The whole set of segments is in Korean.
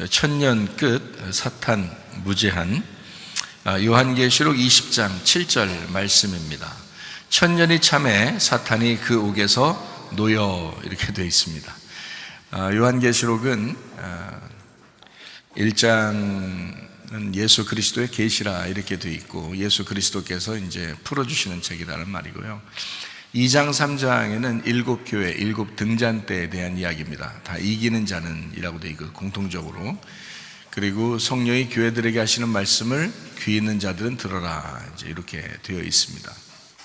천년 끝 사탄 무제한 요한계시록 20장 7절 말씀입니다. 천년이 참에 사탄이 그 옥에서 놓여 이렇게 되어 있습니다. 요한계시록은 1장은 예수 그리스도의 계시라 이렇게 되어 있고 예수 그리스도께서 이제 풀어주시는 책이라는 말이고요. 2장 3장에는 7교회 7등잔대에 대한 이야기입니다. 다 이기는 자는 이라고 되어 있고 공통적으로. 그리고 성령이 교회들에게 하시는 말씀을 귀 있는 자들은 들어라 이제 이렇게 되어 있습니다.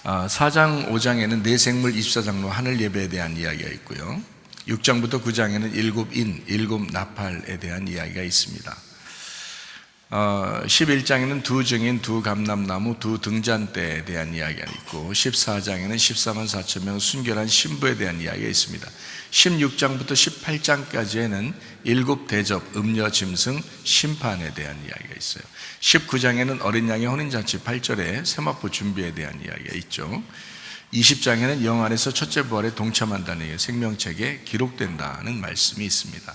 4장 5장에는 내 생물 24장로 하늘 예배에 대한 이야기가 있고요. 6장부터 9장에는 7인 7나팔에 대한 이야기가 있습니다. 11장에는 두 증인, 두 감람나무, 두 등잔대에 대한 이야기가 있고 14장에는 14만 4천 명 순결한 신부에 대한 이야기가 있습니다. 16장부터 18장까지에는 7대접, 음녀, 짐승, 심판에 대한 이야기가 있어요. 19장에는 어린 양의 혼인잔치 8절에 세마포 준비에 대한 이야기가 있죠. 20장에는 영 안에서 첫째 부활에 동참한다는 생명책에 기록된다는 말씀이 있습니다.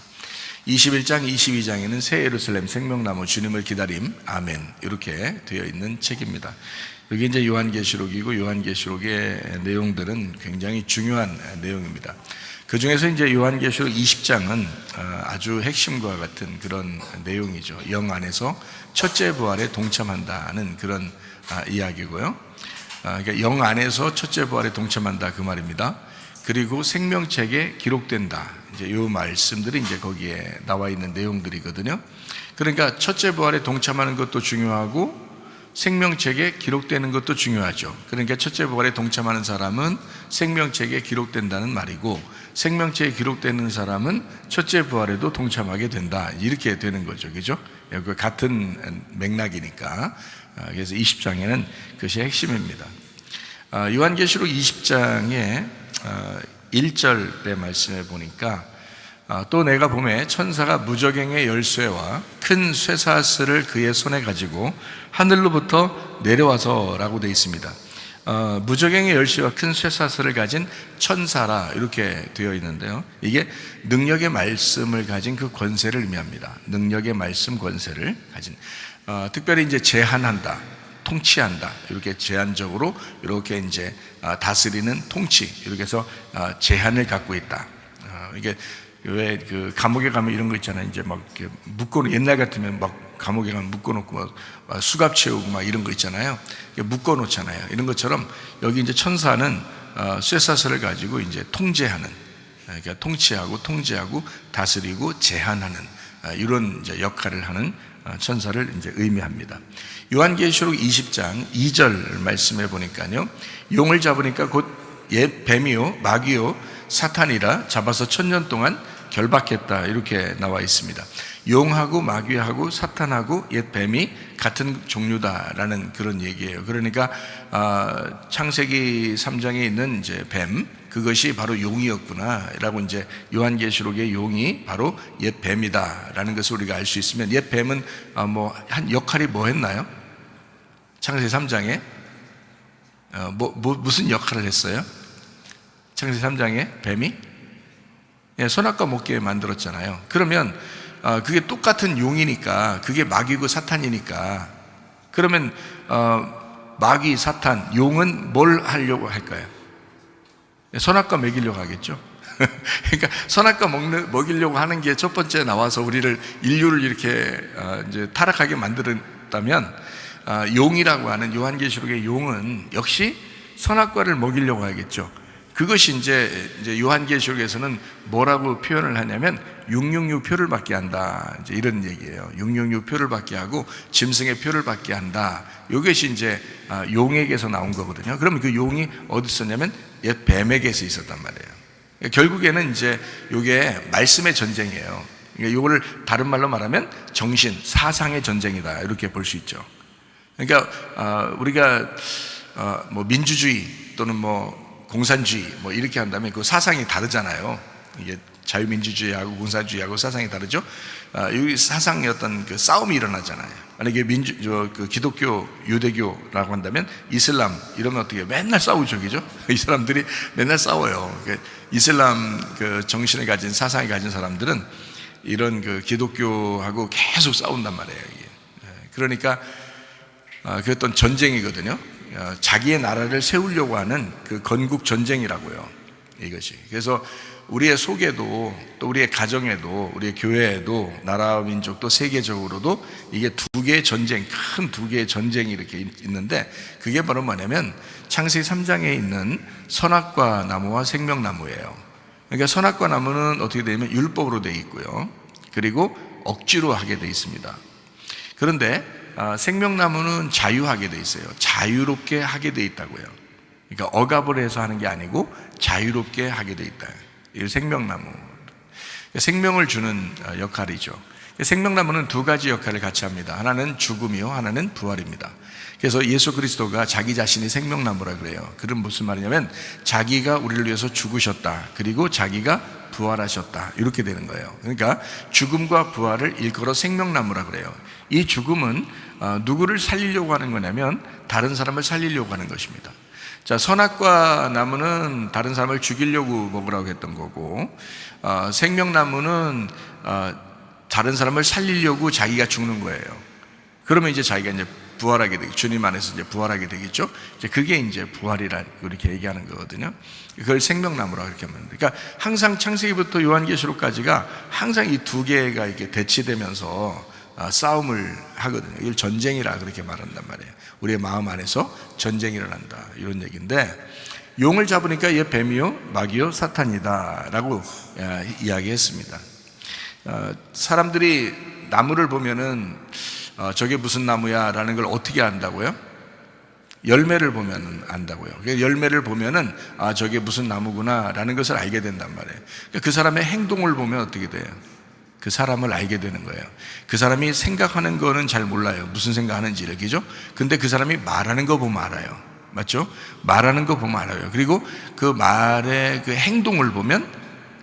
21장, 22장에는 새 예루살렘 생명나무 주님을 기다림, 아멘 이렇게 되어 있는 책입니다. 여기 이제 요한계시록이고 요한계시록의 내용들은 굉장히 중요한 내용입니다. 그 중에서 이제 요한계시록 20장은 아주 핵심과 같은 그런 내용이죠. 영 안에서 첫째 부활에 동참한다는 그런 이야기고요. 그러니까 영 안에서 첫째 부활에 동참한다 그 말입니다. 그리고 생명책에 기록된다. 이제 요 말씀들이 이제 거기에 나와 있는 내용들이거든요. 그러니까 첫째 부활에 동참하는 것도 중요하고 생명책에 기록되는 것도 중요하죠. 그러니까 첫째 부활에 동참하는 사람은 생명책에 기록된다는 말이고 생명책에 기록되는 사람은 첫째 부활에도 동참하게 된다. 이렇게 되는 거죠. 그죠? 같은 맥락이니까. 그래서 20장에는 그것이 핵심입니다. 요한계시록 20장에 1절의 말씀에 보니까 또 내가 보매 천사가 무저갱의 열쇠와 큰 쇠사슬을 그의 손에 가지고 하늘로부터 내려와서 라고 되어 있습니다. 무저갱의 열쇠와 큰 쇠사슬을 가진 천사라 이렇게 되어 있는데요. 이게 능력의 말씀을 가진 그 권세를 의미합니다. 능력의 말씀 권세를 가진 특별히 이제 제한한다, 통치한다 이렇게 제한적으로 이렇게 이제 다스리는 통치 이렇게 해서 제한을 갖고 있다. 이게 왜 그 감옥에 가면 이런 거 있잖아요. 이제 막 이렇게 묶어놓고 옛날 같으면 막 감옥에 가면 묶어놓고 막 수갑 채우고 막 이런 거 있잖아요. 묶어놓잖아요. 이런 것처럼 여기 이제 천사는 쇠사슬을 가지고 이제 통제하는, 그러니까 통제하고 다스리고 제한하는 이런 이제 역할을 하는 천사를 이제 의미합니다. 요한계시록 20장 2절 말씀해 보니까요. 용을 잡으니까 곧 옛 뱀이요 마귀요 사탄이라 잡아서 1000년 동안 결박했다 이렇게 나와 있습니다. 용하고 마귀하고 사탄하고 옛 뱀이 같은 종류다라는 그런 얘기예요. 그러니까 창세기 3장에 있는 이제 뱀 그것이 바로 용이었구나라고 이제 요한계시록의 용이 바로 옛 뱀이다라는 것을 우리가 알 수 있으면 옛 뱀은 뭐 한 역할이 뭐 했나요? 창세기 3장에 무슨 역할을 했어요? 창세기 3장에 뱀이 선악과 먹게 만들었잖아요. 그러면 그게 똑같은 용이니까 그게 마귀고 사탄이니까 그러면 마귀, 사탄, 용은 뭘 하려고 할까요? 선악과 먹이려고 하겠죠. 그러니까 선악과 먹이려고 하는 게 첫 번째 나와서 인류를 이렇게 이제 타락하게 만들었다면 용이라고 하는 요한계시록의 용은 역시 선악과를 먹이려고 하겠죠. 그것이 이제 요한계시록에서는 뭐라고 표현을 하냐면 666 표를 받게 한다. 이제 이런 얘기예요. 666 표를 받게 하고 짐승의 표를 받게 한다. 이것이 이제 용에게서 나온 거거든요. 그러면 그 용이 어디 있었냐면 옛 뱀에게서 있었단 말이에요. 결국에는 이제 이게 말씀의 전쟁이에요. 그러니까 이거를 다른 말로 말하면 정신, 사상의 전쟁이다. 이렇게 볼 수 있죠. 그러니까 우리가 뭐 민주주의 또는 뭐 공산주의 뭐 이렇게 한다면 그 사상이 다르잖아요. 이게 자유민주주의하고 공산주의하고 사상이 다르죠. 여기 사상의 어떤 그 싸움이 일어나잖아요. 만약에 그 기독교, 유대교라고 한다면 이슬람 이러면 어떻게 맨날 싸우죠, 그죠? 이 사람들이 맨날 싸워요. 이슬람 그 정신을 가진 사상을 가진 사람들은 이런 그 기독교하고 계속 싸운단 말이에요. 이게. 그러니까 그 어떤 전쟁이거든요. 자기의 나라를 세우려고 하는 그 건국 전쟁이라고요. 이것이. 그래서 우리의 속에도 또 우리의 가정에도 우리의 교회에도 나라와 민족도 세계적으로도 이게 두 개의 전쟁, 큰 두 개의 전쟁이 이렇게 있는데 그게 바로 뭐냐면 창세기 3장에 있는 선악과 나무와 생명나무예요. 그러니까 선악과 나무는 어떻게 되냐면 율법으로 되어 있고요. 그리고 억지로 하게 되어 있습니다. 그런데 생명나무는 자유하게 되어 있어요. 자유롭게 하게 되어 있다고요. 그러니까 억압을 해서 하는 게 아니고 자유롭게 하게 되어 있다. 이 생명나무, 생명을 주는 역할이죠. 생명나무는 두 가지 역할을 같이 합니다. 하나는 죽음이요, 하나는 부활입니다. 그래서 예수 그리스도가 자기 자신이 생명나무라 그래요. 그건 무슨 말이냐면 자기가 우리를 위해서 죽으셨다, 그리고 자기가 부활하셨다, 이렇게 되는 거예요. 그러니까 죽음과 부활을 일컬어 생명나무라 그래요. 이 죽음은 누구를 살리려고 하는 거냐면 다른 사람을 살리려고 하는 것입니다. 자, 선악과 나무는 다른 사람을 죽이려고 먹으라고 했던 거고, 생명나무는 다른 사람을 살리려고 자기가 죽는 거예요. 그러면 이제 자기가 이제 부활하게 되겠죠. 주님 안에서 이제 부활하게 되겠죠. 이제 그게 이제 부활이라 이렇게 얘기하는 거거든요. 그걸 생명나무라고 이렇게 하면 돼요. 그러니까 항상 창세기부터 요한계시록까지가 항상 이 두 개가 이렇게 대치되면서 싸움을 하거든요. 이걸 전쟁이라 그렇게 말한단 말이에요. 우리의 마음 안에서 전쟁이 일어난다, 이런 얘기인데, 용을 잡으니까 얘 뱀이요 마귀요 사탄이다 라고 이야기했습니다. 사람들이 나무를 보면은 저게 무슨 나무야 라는 걸 어떻게 안다고요? 열매를 보면 안다고요. 열매를 보면은 저게 무슨 나무구나 라는 것을 알게 된단 말이에요. 그 사람의 행동을 보면 어떻게 돼요? 그 사람을 알게 되는 거예요. 그 사람이 생각하는 거는 잘 몰라요. 무슨 생각하는지를, 그죠? 근데 그 사람이 말하는 거 보면 알아요. 맞죠? 말하는 거 보면 알아요. 그리고 그 말의 그 행동을 보면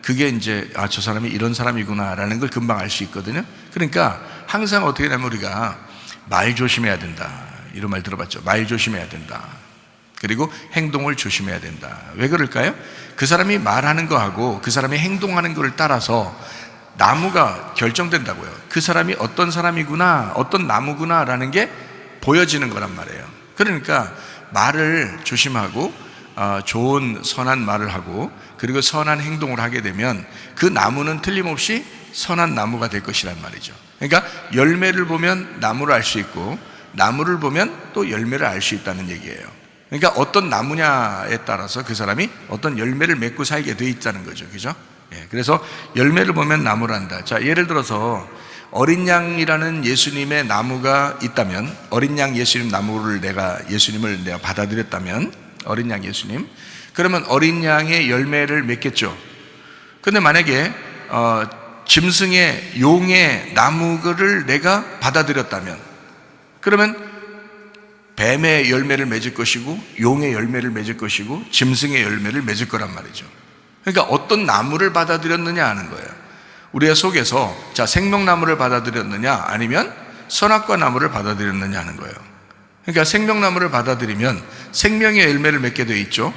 그게 이제 저 사람이 이런 사람이구나 라는 걸 금방 알 수 있거든요. 그러니까 항상 어떻게 되냐면 우리가 말 조심해야 된다, 이런 말 들어봤죠? 말 조심해야 된다. 그리고 행동을 조심해야 된다. 왜 그럴까요? 그 사람이 말하는 거하고 그 사람이 행동하는 거를 따라서 나무가 결정된다고요. 그 사람이 어떤 사람이구나, 어떤 나무구나 라는 게 보여지는 거란 말이에요. 그러니까 말을 조심하고 좋은 선한 말을 하고 그리고 선한 행동을 하게 되면 그 나무는 틀림없이 선한 나무가 될 것이란 말이죠. 그러니까 열매를 보면 나무를 알 수 있고 나무를 보면 또 열매를 알 수 있다는 얘기예요. 그러니까 어떤 나무냐에 따라서 그 사람이 어떤 열매를 맺고 살게 돼 있다는 거죠. 그죠? 그래서 열매를 보면 나무를 안다. 자, 예를 들어서 어린 양이라는 예수님의 나무가 있다면, 어린 양 예수님 나무를 예수님을 내가 받아들였다면, 어린 양 예수님, 그러면 어린 양의 열매를 맺겠죠. 근데 만약에 짐승의 용의 나무를 내가 받아들였다면, 그러면 뱀의 열매를 맺을 것이고 용의 열매를 맺을 것이고 짐승의 열매를 맺을 거란 말이죠. 그러니까 어떤 나무를 받아들였느냐 하는 거예요. 우리의 속에서 생명나무를 받아들였느냐 아니면 선악과 나무를 받아들였느냐 하는 거예요. 그러니까 생명나무를 받아들이면 생명의 열매를 맺게 되어 있죠.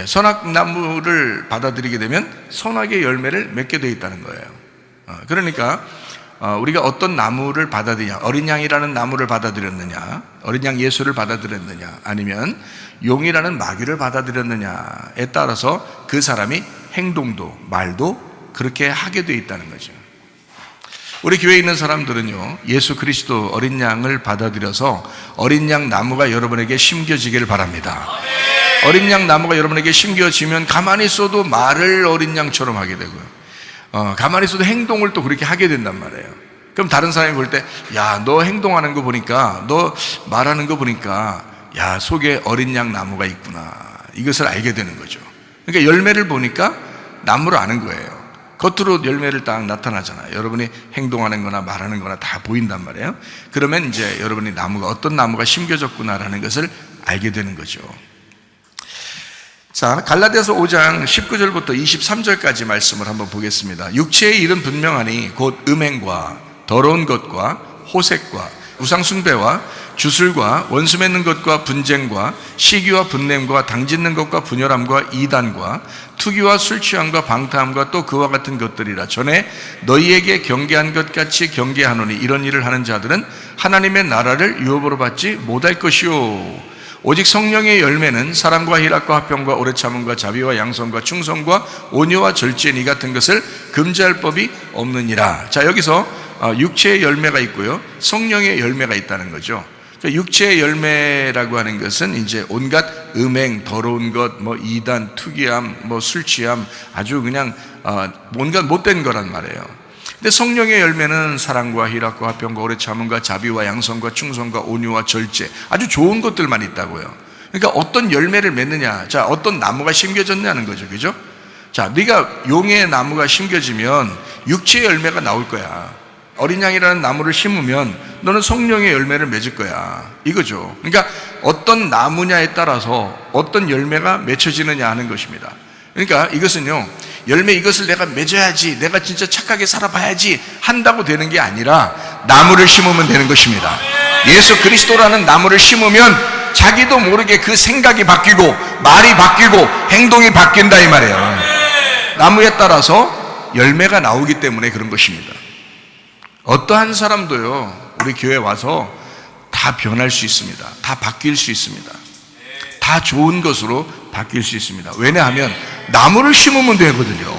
선악나무를 받아들이게 되면 선악의 열매를 맺게 되어 있다는 거예요. 그러니까 우리가 어떤 나무를 받아들이냐, 어린 양이라는 나무를 받아들였느냐, 어린 양 예수를 받아들였느냐, 아니면 용이라는 마귀를 받아들였느냐에 따라서 그 사람이 행동도 말도 그렇게 하게 되어 있다는 거죠. 우리 교회에 있는 사람들은요, 예수 그리스도 어린 양을 받아들여서 어린 양 나무가 여러분에게 심겨지기를 바랍니다. 어린 양 나무가 여러분에게 심겨지면 가만히 있어도 말을 어린 양처럼 하게 되고요, 가만히 있어도 행동을 또 그렇게 하게 된단 말이에요. 그럼 다른 사람이 볼 때, 야, 너 행동하는 거 보니까, 너 말하는 거 보니까, 야, 속에 어린 양 나무가 있구나, 이것을 알게 되는 거죠. 그러니까 열매를 보니까 나무를 아는 거예요. 겉으로 열매를 딱 나타나잖아요. 여러분이 행동하는 거나 말하는 거나 다 보인단 말이에요. 그러면 이제 여러분이 어떤 나무가 심겨졌구나라는 것을 알게 되는 거죠. 자, 갈라디아서 5장 19절부터 23절까지 말씀을 한번 보겠습니다. 육체의 일은 분명하니 곧 음행과 더러운 것과 호색과 우상 숭배와 주술과 원수 맺는 것과 분쟁과 시기와 분냄과 당짓는 것과 분열함과 이단과 투기와 술 취함과 방탕함과 또 그와 같은 것들이라. 전에 너희에게 경계한 것 같이 경계하노니 이런 일을 하는 자들은 하나님의 나라를 유업으로 받지 못할 것이요. 오직 성령의 열매는 사랑과 희락과 화평과 오래 참음과 자비와 양선과 충성과 온유와 절제 이 같은 것을 금지할 법이 없느니라. 자, 여기서 육체의 열매가 있고요, 성령의 열매가 있다는 거죠. 육체의 열매라고 하는 것은 이제 온갖 음행, 더러운 것, 뭐 이단, 투기함, 뭐 술 취함, 아주 그냥 온갖 못된 거란 말이에요. 근데 성령의 열매는 사랑과 희락과 화평과 오래 참음과 자비와 양선과 충성과 온유와 절제, 아주 좋은 것들만 있다고요. 그러니까 어떤 열매를 맺느냐, 자, 어떤 나무가 심겨졌냐는 거죠, 그죠? 자, 네가 용의 나무가 심겨지면 육체의 열매가 나올 거야. 어린 양이라는 나무를 심으면 너는 성령의 열매를 맺을 거야, 이거죠. 그러니까 어떤 나무냐에 따라서 어떤 열매가 맺혀지느냐 하는 것입니다. 그러니까 이것은요, 열매 이것을 내가 맺어야지, 내가 진짜 착하게 살아봐야지 한다고 되는 게 아니라 나무를 심으면 되는 것입니다. 예수 그리스도라는 나무를 심으면 자기도 모르게 그 생각이 바뀌고 말이 바뀌고 행동이 바뀐다 이 말이에요. 나무에 따라서 열매가 나오기 때문에 그런 것입니다. 어떠한 사람도요, 우리 교회 와서 다 변할 수 있습니다. 다 바뀔 수 있습니다. 다 좋은 것으로 바뀔 수 있습니다. 왜냐하면 나무를 심으면 되거든요.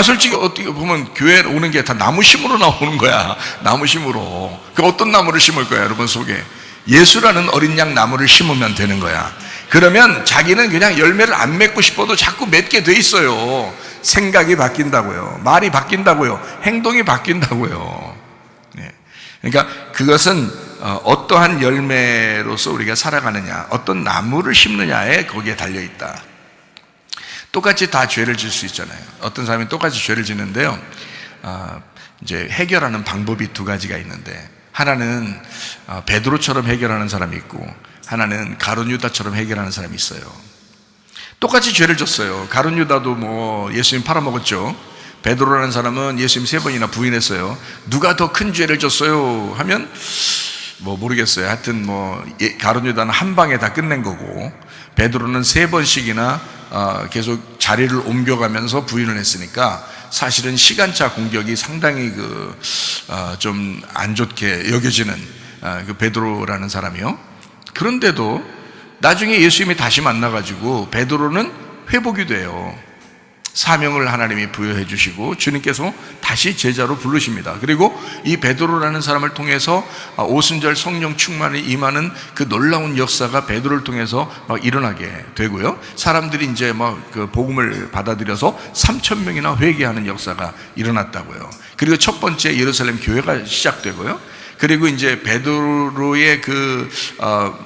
솔직히 어떻게 보면 교회 오는 게 다 나무 심으로 나오는 거야. 나무 심으로. 그 어떤 나무를 심을 거야, 여러분 속에? 예수라는 어린 양 나무를 심으면 되는 거야. 그러면 자기는 그냥 열매를 안 맺고 싶어도 자꾸 맺게 돼 있어요. 생각이 바뀐다고요, 말이 바뀐다고요, 행동이 바뀐다고요. 그러니까 그것은 어떠한 열매로서 우리가 살아가느냐, 어떤 나무를 심느냐에 거기에 달려있다. 똑같이 다 죄를 질 수 있잖아요. 어떤 사람이 똑같이 죄를 짓는데요, 이제 해결하는 방법이 두 가지가 있는데, 하나는 베드로처럼 해결하는 사람이 있고, 하나는 가룟 유다처럼 해결하는 사람이 있어요. 똑같이 죄를 졌어요. 가룟 유다도 뭐 예수님 팔아먹었죠. 베드로라는 사람은 예수님 3번이나 부인했어요. 누가 더 큰 죄를 졌어요? 하면 뭐 모르겠어요. 하여튼 뭐 가룟 유다는 한 방에 다 끝낸 거고, 베드로는 3번씩이나 계속 자리를 옮겨가면서 부인을 했으니까 사실은 시간차 공격이 상당히 좀 안 좋게 여겨지는 그 베드로라는 사람이요. 그런데도 나중에 예수님이 다시 만나가지고 베드로는 회복이 돼요. 사명을 하나님이 부여해 주시고 주님께서 다시 제자로 부르십니다. 그리고 이 베드로라는 사람을 통해서 오순절 성령 충만이 임하는 그 놀라운 역사가 베드로를 통해서 일어나게 되고요, 사람들이 이제 그 복음을 받아들여서 3,000명이나 회개하는 역사가 일어났다고요. 그리고 첫 번째 예루살렘 교회가 시작되고요, 그리고 이제 베드로의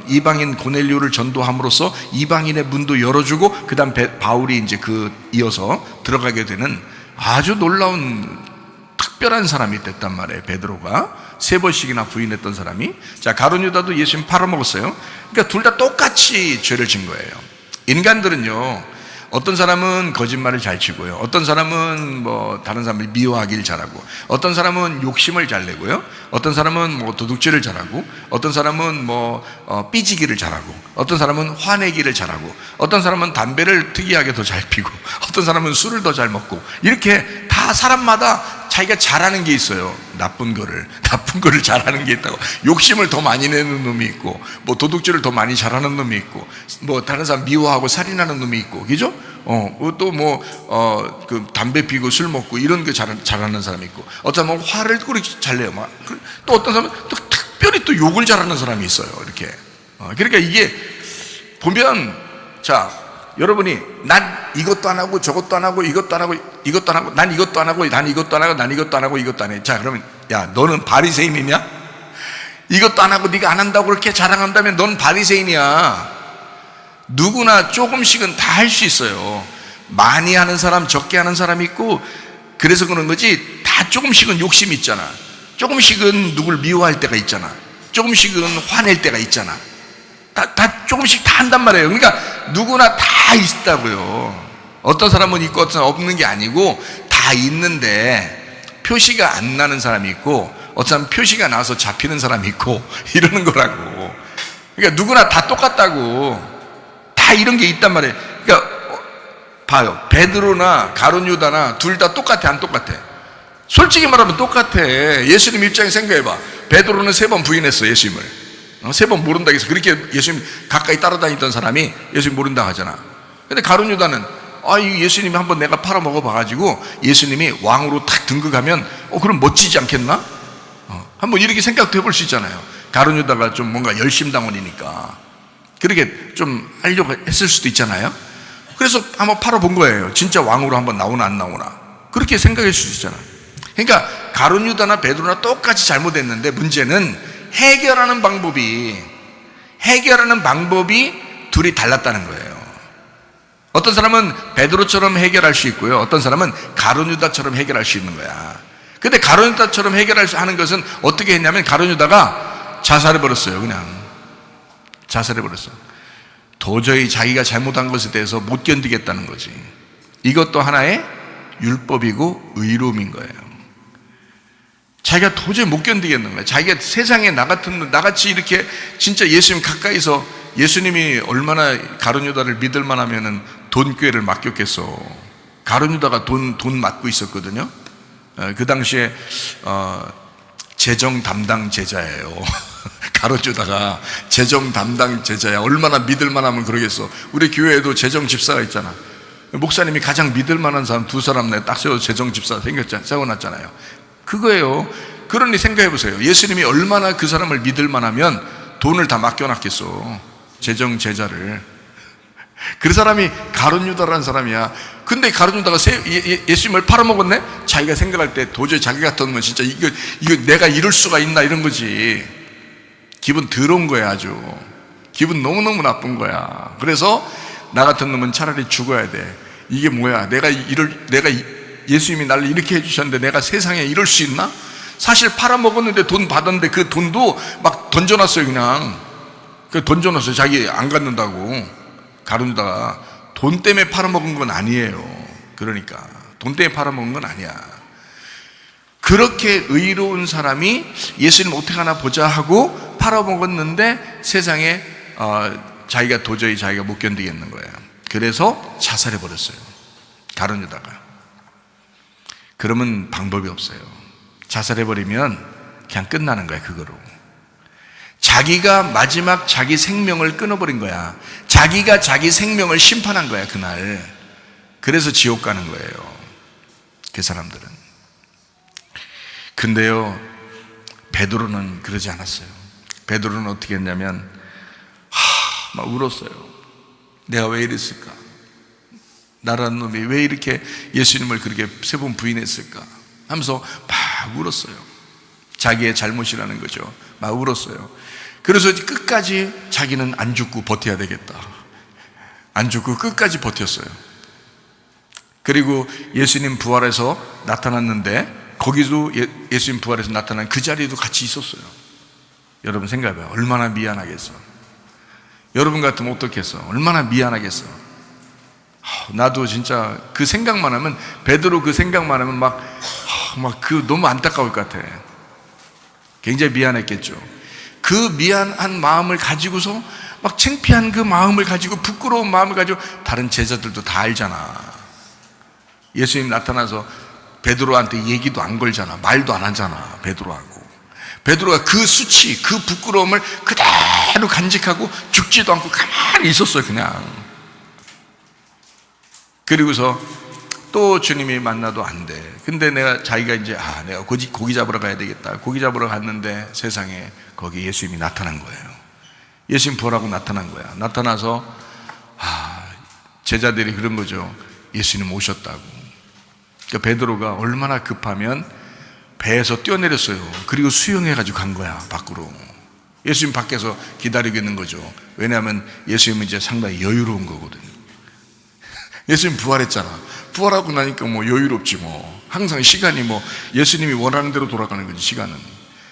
이방인 고넬료를 전도함으로써 이방인의 문도 열어주고, 그 다음 바울이 이제 이어서 들어가게 되는 아주 놀라운 특별한 사람이 됐단 말이에요. 베드로가 3번씩이나 부인했던 사람이. 자, 가룟 유다도 예수님 팔아먹었어요. 그러니까 둘 다 똑같이 죄를 진 거예요. 인간들은요, 어떤 사람은 거짓말을 잘 치고요, 어떤 사람은 다른 사람을 미워하기를 잘하고, 어떤 사람은 욕심을 잘 내고요, 어떤 사람은 도둑질을 잘하고, 어떤 사람은 삐지기를 잘하고, 어떤 사람은 화내기를 잘하고, 어떤 사람은 담배를 특이하게 더 잘 피고, 어떤 사람은 술을 더 잘 먹고, 이렇게 다 사람마다 자기가 잘하는 게 있어요. 나쁜 거를 잘하는 게 있다고. 욕심을 더 많이 내는 놈이 있고, 도둑질을 더 많이 잘하는 놈이 있고, 다른 사람 미워하고 살인하는 놈이 있고, 그죠? 또 담배 피고 술 먹고 이런 거 잘하는 사람이 있고, 어떤 사람은 화를 그렇게 잘 내요. 또 어떤 사람은 또 특별히 또 욕을 잘하는 사람이 있어요. 이렇게. 그러니까 이게 보면, 자, 여러분이 난 이것도 안 하고 저것도 안 하고 이것도 안 하고 이것도 안 하고 난 이것도 안 하고 난 이것도 안 하고 난 이것도 안 하고 이것도 안 해. 자, 그러면 야, 너는 바리새인이냐? 이것도 안 하고 네가 안 한다고 그렇게 자랑한다면 넌 바리새인이야. 누구나 조금씩은 다 할 수 있어요. 많이 하는 사람, 적게 하는 사람이 있고, 그래서 그런 거지. 다 조금씩은 욕심이 있잖아. 조금씩은 누굴 미워할 때가 있잖아. 조금씩은 화낼 때가 있잖아. 다 조금씩 다 한단 말이에요. 그러니까 누구나 다 있다고요. 어떤 사람은 있고 어떤 사람은 없는 게 아니고 다 있는데 표시가 안 나는 사람이 있고, 어떤 사람 표시가 나서 잡히는 사람이 있고 이러는 거라고. 그러니까 누구나 다 똑같다고. 다 이런 게 있단 말이에요. 그러니까 봐요. 베드로나 가룟 유다나 둘 다 똑같아, 안 똑같아? 솔직히 말하면 똑같아. 예수님 입장에 생각해봐. 베드로는 3번 부인했어, 예수님을. 3번 모른다고 해서 그렇게 예수님 가까이 따라다니던 사람이 예수님 모른다고 하잖아. 근데 가룟 유다는 이 예수님이 한번 내가 팔아먹어 봐가지고 예수님이 왕으로 탁 등극하면 그럼 멋지지 않겠나? 한번 이렇게 생각도 해볼 수 있잖아요. 가룟 유다가 좀 뭔가 열심당원이니까 그렇게 좀 하려고 했을 수도 있잖아요. 그래서 한번 팔아본 거예요. 진짜 왕으로 한번 나오나 안 나오나. 그렇게 생각할 수도 있잖아요. 그러니까 가룟 유다나 베드로나 똑같이 잘못했는데 문제는 해결하는 방법이 둘이 달랐다는 거예요. 어떤 사람은 베드로처럼 해결할 수 있고요, 어떤 사람은 가룟 유다처럼 해결할 수 있는 거야. 근데 가룟 유다처럼 해결하는 것은 어떻게 했냐면 가룟 유다가 자살해버렸어요. 그냥 자살해버렸어요. 도저히 자기가 잘못한 것에 대해서 못 견디겠다는 거지. 이것도 하나의 율법이고 의로움인 거예요. 자기가 도저히 못 견디겠는 거예요. 자기가 세상에 나같이 이렇게 진짜 예수님 가까이서, 예수님이 얼마나 가룟 유다를 믿을 만하면은 돈꾀를 맡겼겠어. 가룟 유다가 돈 맡고 있었거든요. 그 당시에 재정 담당 제자예요. 가룟 유다가 재정 담당 제자야. 얼마나 믿을 만하면 그러겠어. 우리 교회에도 재정 집사가 있잖아. 목사님이 가장 믿을 만한 사람 2사람 내가 딱 세워서 재정 집사 세워놨잖아요. 그거예요. 그러니 생각해 보세요. 예수님이 얼마나 그 사람을 믿을 만하면 돈을 다 맡겨놨겠어. 재정 제자를. 그 사람이 가룟 유다라는 사람이야. 근데 가룟 유다가 예수님을 팔아먹었네? 자기가 생각할 때 도저히 자기 같으면 진짜 이거 내가 이럴 수가 있나 이런 거지. 기분 더러운 거야. 아주 기분 너무너무 나쁜 거야. 그래서 나 같은 놈은 차라리 죽어야 돼. 이게 뭐야, 내가 예수님이 나를 이렇게 해주셨는데 내가 세상에 이럴 수 있나? 사실 팔아먹었는데 돈 받았는데 그 돈도 막 던져놨어요. 그냥 던져놨어요. 자기 안 갖는다고. 가룟 유다가 돈 때문에 팔아먹은 건 아니에요. 그러니까 돈 때문에 팔아먹은 건 아니야. 그렇게 의로운 사람이 예수님 어떻게 하나 보자 하고 팔아먹었는데 세상에 자기가 도저히 못 견디겠는 거예요. 그래서 자살해버렸어요, 가룟 유다가. 그러면 방법이 없어요. 자살해버리면 그냥 끝나는 거야. 그거로 자기가 마지막 자기 생명을 끊어버린 거야. 자기가 자기 생명을 심판한 거야, 그날. 그래서 지옥 가는 거예요, 그 사람들은. 근데요, 베드로는 그러지 않았어요. 베드로는 어떻게 했냐면 막 울었어요. 내가 왜 이랬을까? 나라는 놈이 왜 이렇게 예수님을 그렇게 3번 부인했을까? 하면서 막 울었어요. 자기의 잘못이라는 거죠. 막 울었어요. 그래서 끝까지 자기는 안 죽고 버텨야 되겠다. 안 죽고 끝까지 버텼어요. 그리고 예수님 부활해서 나타났는데 거기도 예수님 부활해서 나타난 그 자리에도 같이 있었어요. 여러분 생각해봐요. 얼마나 미안하겠어. 여러분 같으면 어떻겠어? 얼마나 미안하겠어. 나도 진짜 그 생각만 하면, 베드로 그 생각만 하면 너무 안타까울 것 같아. 굉장히 미안했겠죠. 그 미안한 마음을 가지고서 막 창피한 그 마음을 가지고, 부끄러운 마음을 가지고, 다른 제자들도 다 알잖아. 예수님 나타나서 베드로한테 얘기도 안 걸잖아. 말도 안 하잖아, 베드로하고. 베드로가 그 수치, 그 부끄러움을 그대로 간직하고 죽지도 않고 가만히 있었어요, 그냥. 그리고서 또 주님이 만나도 안 돼. 근데 자기가 이제 내가 고기 잡으러 가야 되겠다. 고기 잡으러 갔는데 세상에 거기 예수님이 나타난 거예요. 예수님 보라고 나타난 거야. 나타나서 제자들이 그런 거죠. 예수님 오셨다고. 그러니까 베드로가 얼마나 급하면 배에서 뛰어내렸어요. 그리고 수영해가지고 간 거야, 밖으로. 예수님 밖에서 기다리고 있는 거죠. 왜냐하면 예수님은 이제 상당히 여유로운 거거든요. 예수님 부활했잖아. 부활하고 나니까 여유롭지 뭐. 항상 시간이 예수님이 원하는 대로 돌아가는 거지, 시간은.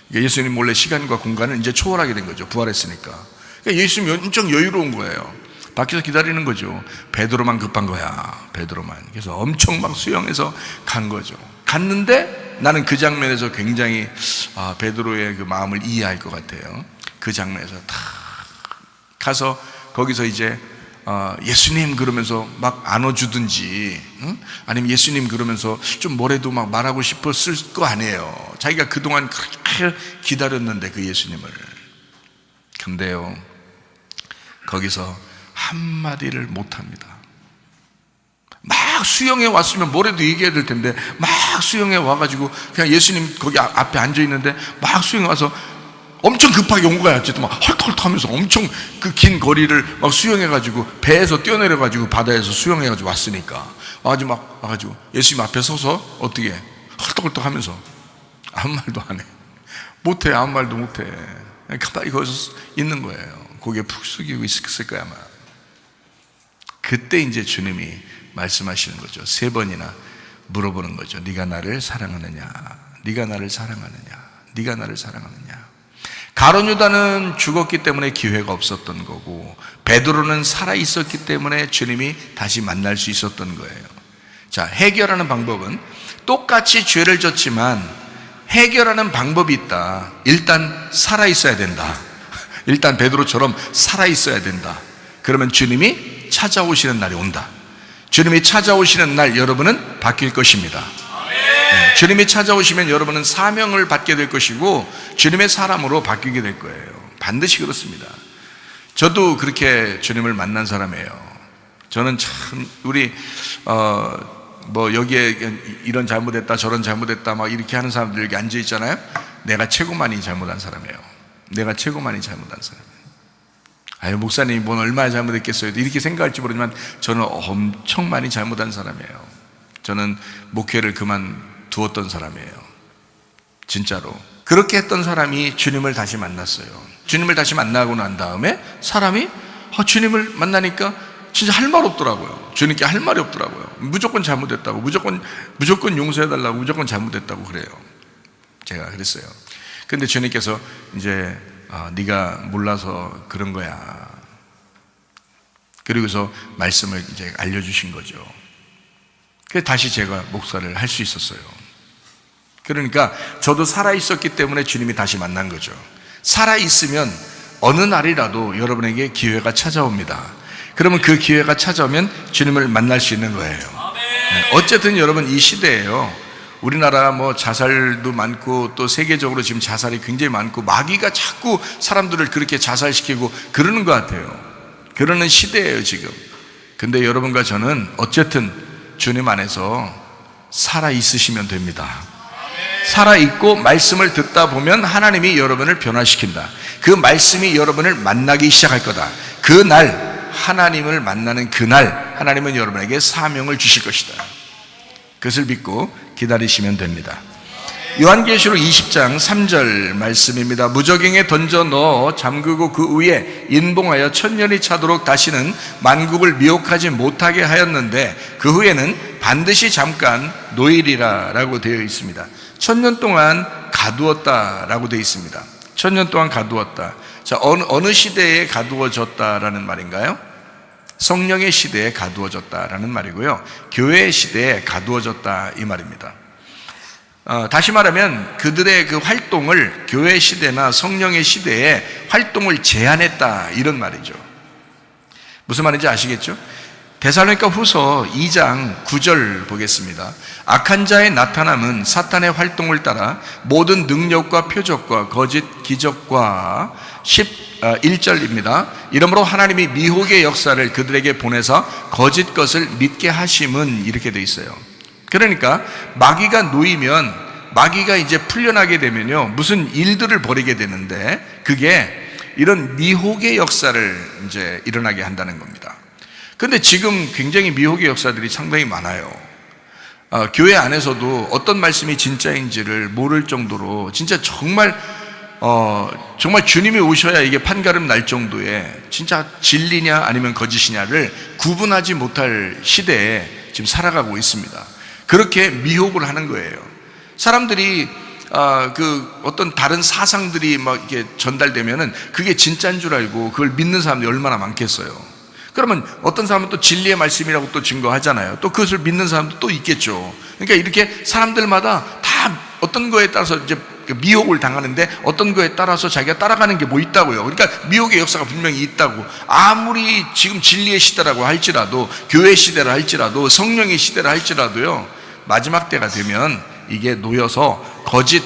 그러니까 예수님 몰래 시간과 공간을 이제 초월하게 된 거죠, 부활했으니까. 그러니까 예수님이 엄청 여유로운 거예요. 밖에서 기다리는 거죠. 베드로만 급한 거야, 베드로만. 그래서 엄청 막 수영해서 간 거죠. 갔는데 나는 그 장면에서 굉장히 베드로의 그 마음을 이해할 것 같아요. 그 장면에서 다 가서 거기서 이제 예수님 그러면서 막 안아주든지, 아니면 예수님 그러면서 좀 뭐래도 막 말하고 싶었을 거 아니에요. 자기가 그동안 그렇게 기다렸는데 그 예수님을. 근데요, 거기서 한마디를 못합니다. 막 수영해 왔으면 뭐래도 얘기해야 될 텐데, 막 수영해 와가지고 그냥 예수님 거기 앞에 앉아있는데 막 수영해 와서 엄청 급하게 온 거야. 어쨌든 막 헐떡헐떡 하면서 엄청 그 긴 거리를 막 수영해가지고 배에서 뛰어내려가지고 바다에서 수영해가지고 왔으니까 와가지고 예수님 앞에 서서 어떻게 해? 헐떡헐떡 하면서 아무 말도 안 해. 못해. 아무 말도 못해. 가만히 거기서 있는 거예요. 고개 푹 숙이고 있을 거야 아마. 그때 이제 주님이 말씀하시는 거죠. 3번이나 물어보는 거죠. 네가 나를 사랑하느냐? 네가 나를 사랑하느냐? 네가 나를 사랑하느냐? 가룟 유다는 죽었기 때문에 기회가 없었던 거고, 베드로는 살아 있었기 때문에 주님이 다시 만날 수 있었던 거예요. 자, 해결하는 방법은 똑같이 죄를 졌지만 해결하는 방법이 있다. 일단 살아 있어야 된다. 일단 베드로처럼 살아 있어야 된다. 그러면 주님이 찾아오시는 날이 온다. 주님이 찾아오시는 날 여러분은 바뀔 것입니다. 네, 주님이 찾아오시면 여러분은 사명을 받게 될 것이고 주님의 사람으로 바뀌게 될 거예요. 반드시 그렇습니다. 저도 그렇게 주님을 만난 사람이에요. 저는 참 우리 뭐 여기에 이런 잘못했다 저런 잘못했다 막 이렇게 하는 사람들 여기 앉아 있잖아요. 내가 최고 많이 잘못한 사람이에요. 내가 최고 많이 잘못한 사람이에요. 아유, 목사님이 뭔 얼마나 잘못했겠어요 이렇게 생각할지 모르지만 저는 엄청 많이 잘못한 사람이에요. 저는 목회를 그만두었던 사람이에요. 진짜로. 그렇게 했던 사람이 주님을 다시 만났어요. 주님을 다시 만나고 난 다음에 사람이 주님을 만나니까 진짜 할 말 없더라고요. 주님께 할 말이 없더라고요. 무조건 잘못했다고, 무조건 용서해달라고, 무조건 잘못했다고 그래요. 제가 그랬어요. 근데 주님께서 이제 네가 몰라서 그런 거야. 그리고서 말씀을 이제 알려주신 거죠. 그래서 다시 제가 목사를 할 수 있었어요. 그러니까 저도 살아있었기 때문에 주님이 다시 만난 거죠. 살아있으면 어느 날이라도 여러분에게 기회가 찾아옵니다. 그러면 그 기회가 찾아오면 주님을 만날 수 있는 거예요. 어쨌든 여러분 이 시대에요, 우리나라 뭐 자살도 많고 또 세계적으로 지금 자살이 굉장히 많고 마귀가 자꾸 사람들을 그렇게 자살시키고 그러는 것 같아요. 그러는 시대예요 지금. 근데 여러분과 저는 어쨌든 주님 안에서 살아있으시면 됩니다. 살아있고 말씀을 듣다 보면 하나님이 여러분을 변화시킨다. 그 말씀이 여러분을 만나기 시작할 거다. 그날 하나님을 만나는 그날 하나님은 여러분에게 사명을 주실 것이다. 그것을 믿고 기다리시면 됩니다. 요한계시록 20장 3절 말씀입니다. 무저갱에 던져 넣어 잠그고 그 위에 인봉하여 1000년이 차도록 다시는 만국을 미혹하지 못하게 하였는데 그 후에는 반드시 잠깐 노일이라 라고 되어 있습니다. 1000년 동안 가두었다 라고 되어 있습니다. 1000년 동안 가두었다. 자, 어느 시대에 가두어졌다라는 말인가요? 성령의 시대에 가두어졌다라는 말이고요. 교회의 시대에 가두어졌다 이 말입니다. 다시 말하면 그들의 그 활동을 교회 시대나 성령의 시대에 활동을 제한했다 이런 말이죠. 무슨 말인지 아시겠죠? 데살로니가 후서 2장 9절 보겠습니다. 악한 자의 나타남은 사탄의 활동을 따라 모든 능력과 표적과 거짓 기적과 11절입니다. 이러므로 하나님이 미혹의 역사를 그들에게 보내서 거짓 것을 믿게 하심은 이렇게 돼 있어요. 그러니까 마귀가 놓이면 마귀가 이제 풀려나게 되면요 무슨 일들을 벌이게 되는데 그게 이런 미혹의 역사를 이제 일어나게 한다는 겁니다. 그런데 지금 굉장히 미혹의 역사들이 상당히 많아요. 교회 안에서도 어떤 말씀이 진짜인지를 모를 정도로 진짜 정말 주님이 오셔야 이게 판가름 날 정도의 진짜 진리냐 아니면 거짓이냐를 구분하지 못할 시대에 지금 살아가고 있습니다. 그렇게 미혹을 하는 거예요. 사람들이 그 어떤 다른 사상들이 막 이렇게 전달되면은 그게 진짜인 줄 알고 그걸 믿는 사람들이 얼마나 많겠어요. 그러면 어떤 사람은 또 진리의 말씀이라고 또 증거하잖아요. 또 그것을 믿는 사람도 또 있겠죠. 그러니까 이렇게 사람들마다 다 어떤 거에 따라서 이제 미혹을 당하는데 어떤 거에 따라서 자기가 따라가는 게 뭐 있다고요. 그러니까 미혹의 역사가 분명히 있다고. 아무리 지금 진리의 시대라고 할지라도, 교회 시대라 할지라도, 성령의 시대라 할지라도요, 마지막 때가 되면 이게 놓여서 거짓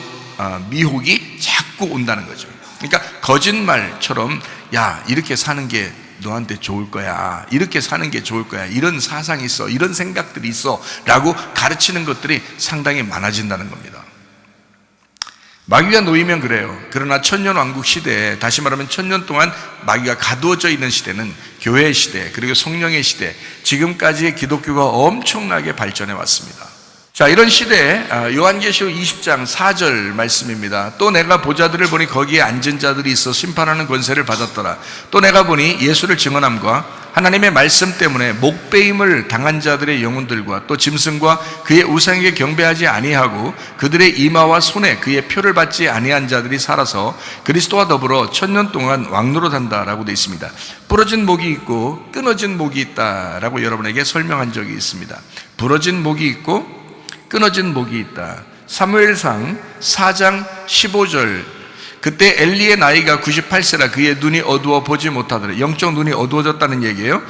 미혹이 자꾸 온다는 거죠. 그러니까 거짓말처럼, 야, 이렇게 사는 게 너한테 좋을 거야, 이렇게 사는 게 좋을 거야, 이런 사상이 있어, 이런 생각들이 있어 라고 가르치는 것들이 상당히 많아진다는 겁니다. 마귀가 놓이면 그래요. 그러나 천년왕국 시대에, 다시 말하면 천년 동안 마귀가 가두어져 있는 시대는 교회의 시대, 그리고 성령의 시대, 지금까지의 기독교가 엄청나게 발전해 왔습니다. 자, 이런 시대에 요한계시록 20장 4절 말씀입니다. 또 내가 보좌들을 보니 거기에 앉은 자들이 있어 심판하는 권세를 받았더라. 또 내가 보니 예수를 증언함과 하나님의 말씀 때문에 목배임을 당한 자들의 영혼들과 또 짐승과 그의 우상에게 경배하지 아니하고 그들의 이마와 손에 그의 표를 받지 아니한 자들이 살아서 그리스도와 더불어 천년 동안 왕노릇한다라고 되어 있습니다. 부러진 목이 있고 끊어진 목이 있다라고 여러분에게 설명한 적이 있습니다. 부러진 목이 있고 끊어진 목이 있다. 사무엘상 4장 15절, 그때 엘리의 나이가 98세라 그의 눈이 어두워 보지 못하더라. 영적 눈이 어두워졌다는 얘기예요.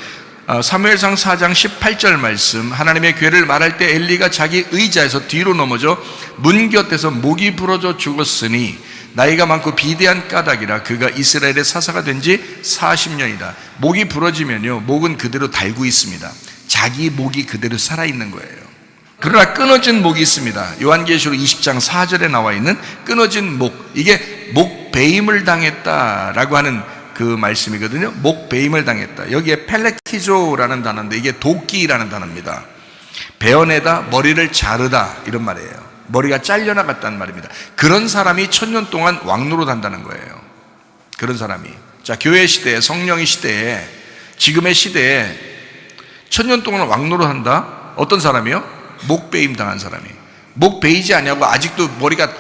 사무엘상 4장 18절 말씀, 하나님의 괴를 말할 때 엘리가 자기 의자에서 뒤로 넘어져 문 곁에서 목이 부러져 죽었으니 나이가 많고 비대한 까닭이라 그가 이스라엘의 사사가 된 지 40년이다. 목이 부러지면요, 목은 그대로 달고 있습니다. 자기 목이 그대로 살아있는 거예요. 그러나 끊어진 목이 있습니다. 요한계시록 20장 4절에 나와 있는 끊어진 목, 이게 목배임을 당했다라고 하는 그 말씀이거든요. 목배임을 당했다. 여기에 펠레키조라는 단어인데 이게 도끼라는 단어입니다. 베어내다, 머리를 자르다, 이런 말이에요. 머리가 잘려나갔다는 말입니다. 그런 사람이 천년 동안 왕노릇한다는 거예요. 그런 사람이. 자, 교회 시대에, 성령의 시대에, 지금의 시대에 천년 동안 왕노릇한다. 어떤 사람이요? 목배임 당한 사람이. 목 베이지 아니하고 아직도 머리가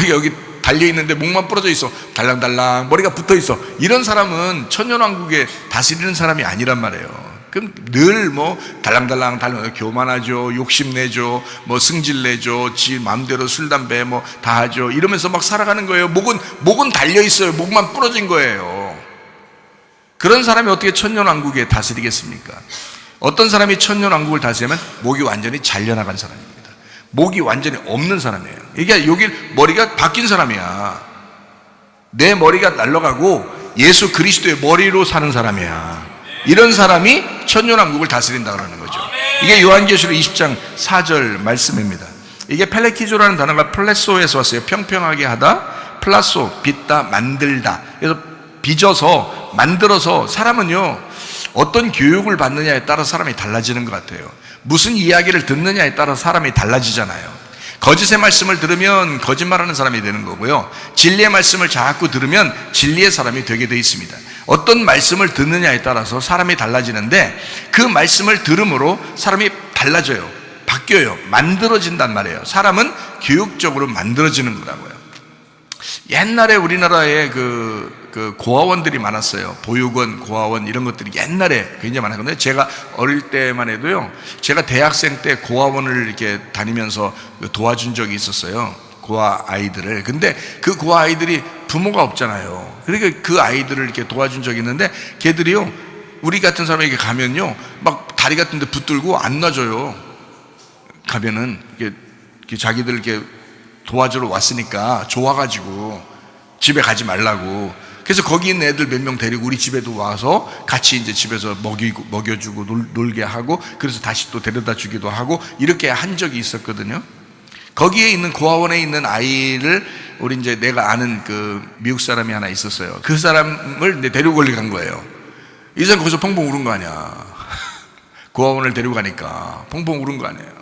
여기 달려있는데 목만 부러져 있어, 달랑달랑 머리가 붙어있어, 이런 사람은 천년왕국에 다스리는 사람이 아니란 말이에요. 그럼 늘 뭐 달랑달랑 교만하죠, 욕심내죠, 뭐 승질내죠, 지 마음대로 술 담배 뭐 다 하죠, 이러면서 막 살아가는 거예요. 목은 달려있어요. 목만 부러진 거예요. 그런 사람이 어떻게 천년왕국에 다스리겠습니까? 어떤 사람이 천년왕국을 다스리면 목이 완전히 잘려나간 사람입니다. 목이 완전히 없는 사람이에요. 이게 여기 머리가 바뀐 사람이야. 내 머리가 날아가고 예수 그리스도의 머리로 사는 사람이야. 이런 사람이 천년왕국을 다스린다 그러는 거죠. 이게 요한계시록 20장 4절 말씀입니다. 이게 펠레키조라는 단어가 플레소에서 왔어요. 평평하게 하다, 플라소, 빚다, 만들다. 그래서 빚어서, 만들어서. 사람은요, 어떤 교육을 받느냐에 따라 사람이 달라지는 것 같아요. 무슨 이야기를 듣느냐에 따라 사람이 달라지잖아요. 거짓의 말씀을 들으면 거짓말하는 사람이 되는 거고요, 진리의 말씀을 자꾸 들으면 진리의 사람이 되게 돼 있습니다. 어떤 말씀을 듣느냐에 따라서 사람이 달라지는데 그 말씀을 들음으로 사람이 달라져요. 바뀌어요. 만들어진단 말이에요. 사람은 교육적으로 만들어지는 거라고요. 옛날에 우리나라에 그 고아원들이 많았어요. 보육원, 고아원 이런 것들이 옛날에 굉장히 많았거든요. 제가 어릴 때만 해도요, 제가 대학생 때 고아원을 이렇게 다니면서 도와준 적이 있었어요. 고아 아이들을. 근데 그 고아 아이들이 부모가 없잖아요. 그러니까 그 아이들을 이렇게 도와준 적이 있는데 걔들이요, 우리 같은 사람에게 가면요, 막 다리 같은 데 붙들고 안 놔줘요. 가면은 이게 자기들 이렇게 도와주러 왔으니까 좋아가지고 집에 가지 말라고. 그래서 거기 있는 애들 몇 명 데리고 우리 집에도 와서 같이 이제 집에서 먹여주고 놀게 하고, 그래서 다시 또 데려다 주기도 하고, 이렇게 한 적이 있었거든요. 거기에 있는 고아원에 있는 아이를 우리 이제 내가 아는 그 미국 사람이 하나 있었어요. 그 사람을 이제 데리고 간 거예요. 이 사람 거기서 펑펑 우는 거 아니야. 고아원을 데리고 가니까 펑펑 우는 거 아니에요.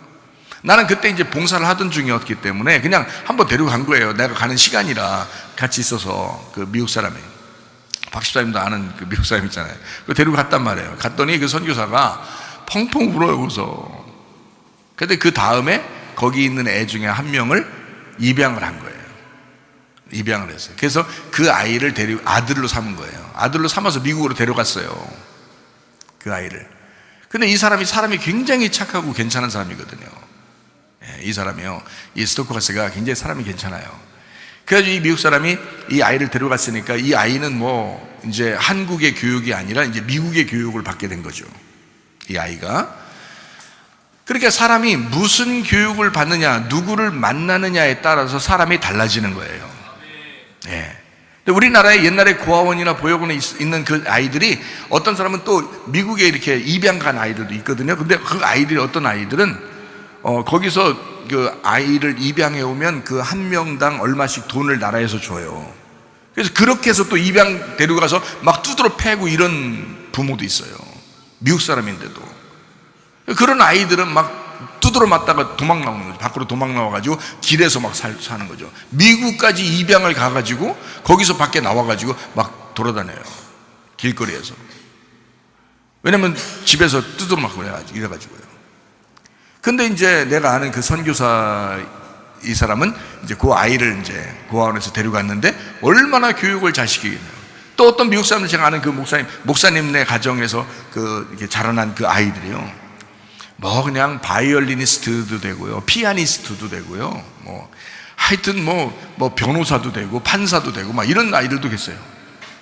나는 그때 이제 봉사를 하던 중이었기 때문에 그냥 한번 데리고 간 거예요. 내가 가는 시간이라. 같이 있어서 그 미국 사람이, 박 집사님도 아는 그 미국 사람 있잖아요. 그 데리고 갔단 말이에요. 갔더니 그 선교사가 펑펑 울어요. 그래서 근데 그 다음에 거기 있는 애 중에 한 명을 입양을 한 거예요. 입양을 했어요. 그래서 그 아이를 데리고 아들로 삼은 거예요. 아들로 삼아서 미국으로 데려갔어요, 그 아이를. 근데 이 사람이 굉장히 착하고 괜찮은 사람이거든요. 이 사람이요, 이 스토커스가 굉장히 사람이 괜찮아요. 그래가지고 이 미국 사람이 이 아이를 데려갔으니까 이 아이는 뭐 이제 한국의 교육이 아니라 이제 미국의 교육을 받게 된 거죠, 이 아이가. 그러니까 사람이 무슨 교육을 받느냐, 누구를 만나느냐에 따라서 사람이 달라지는 거예요. 예. 근데 우리나라에 옛날에 고아원이나 보육원에 있는 그 아이들이, 어떤 사람은 또 미국에 이렇게 입양 간 아이들도 있거든요. 근데 그 아이들이, 어떤 아이들은 거기서 그 아이를 입양해 오면 그 한 명당 얼마씩 돈을 나라에서 줘요. 그래서 그렇게 해서 또 입양 데려가서 막 두드러 패고 이런 부모도 있어요, 미국 사람인데도. 그런 아이들은 막 두드러 맞다가 도망 나오는 거죠. 밖으로 도망 나와가지고 길에서 막 사는 거죠. 미국까지 입양을 가가지고 거기서 밖에 나와가지고 막 돌아다녀요, 길거리에서. 왜냐면 집에서 두드러 맞고 이래가지고요. 근데 이제 내가 아는 그 선교사, 이 사람은 이제 그 아이를 이제 고아원에서 데려갔는데 얼마나 교육을 잘 시키겠네요. 또 어떤 미국 사람들, 제가 아는 그 목사님네 가정에서 이렇게 자라난 그 아이들이요, 뭐 그냥 바이올리니스트도 되고요, 피아니스트도 되고요, 뭐 하여튼 뭐 변호사도 되고 판사도 되고 막 이런 아이들도 계세요.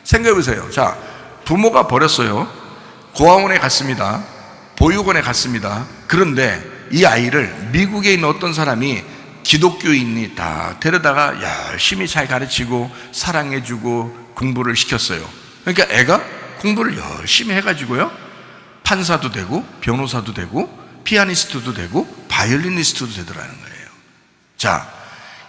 생각해 보세요. 자, 부모가 버렸어요. 고아원에 갔습니다. 보육원에 갔습니다. 그런데 이 아이를 미국에 있는 어떤 사람이, 기독교인이 다 데려다가 열심히 잘 가르치고 사랑해주고 공부를 시켰어요. 그러니까 애가 공부를 열심히 해가지고요, 판사도 되고 변호사도 되고 피아니스트도 되고 바이올리니스트도 되더라는 거예요. 자,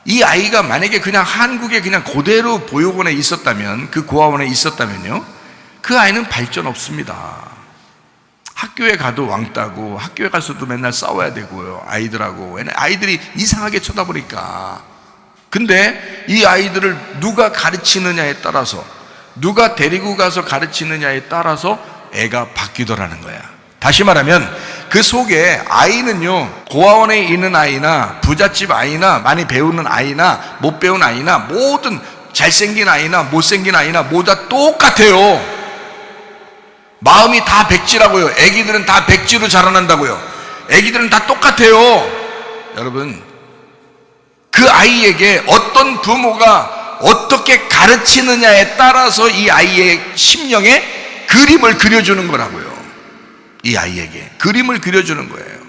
이 아이가 만약에 그냥 한국에 그냥 그대로 보육원에 있었다면, 그 고아원에 있었다면요, 그 아이는 발전 없습니다. 학교에 가도 왕따고, 학교에 가서도 맨날 싸워야 되고요, 아이들하고. 아이들이 이상하게 쳐다보니까. 근데 이 아이들을 누가 가르치느냐에 따라서, 누가 데리고 가서 가르치느냐에 따라서 애가 바뀌더라는 거야. 다시 말하면 그 속에 아이는요, 고아원에 있는 아이나 부잣집 아이나 많이 배우는 아이나 못 배운 아이나 모든 잘생긴 아이나 못생긴 아이나 모두 다 똑같아요. 마음이 다 백지라고요. 애기들은 다 백지로 자라난다고요. 애기들은 다 똑같아요. 여러분, 그 아이에게 어떤 부모가 어떻게 가르치느냐에 따라서 이 아이의 심령에 그림을 그려주는 거라고요. 이 아이에게 그림을 그려주는 거예요.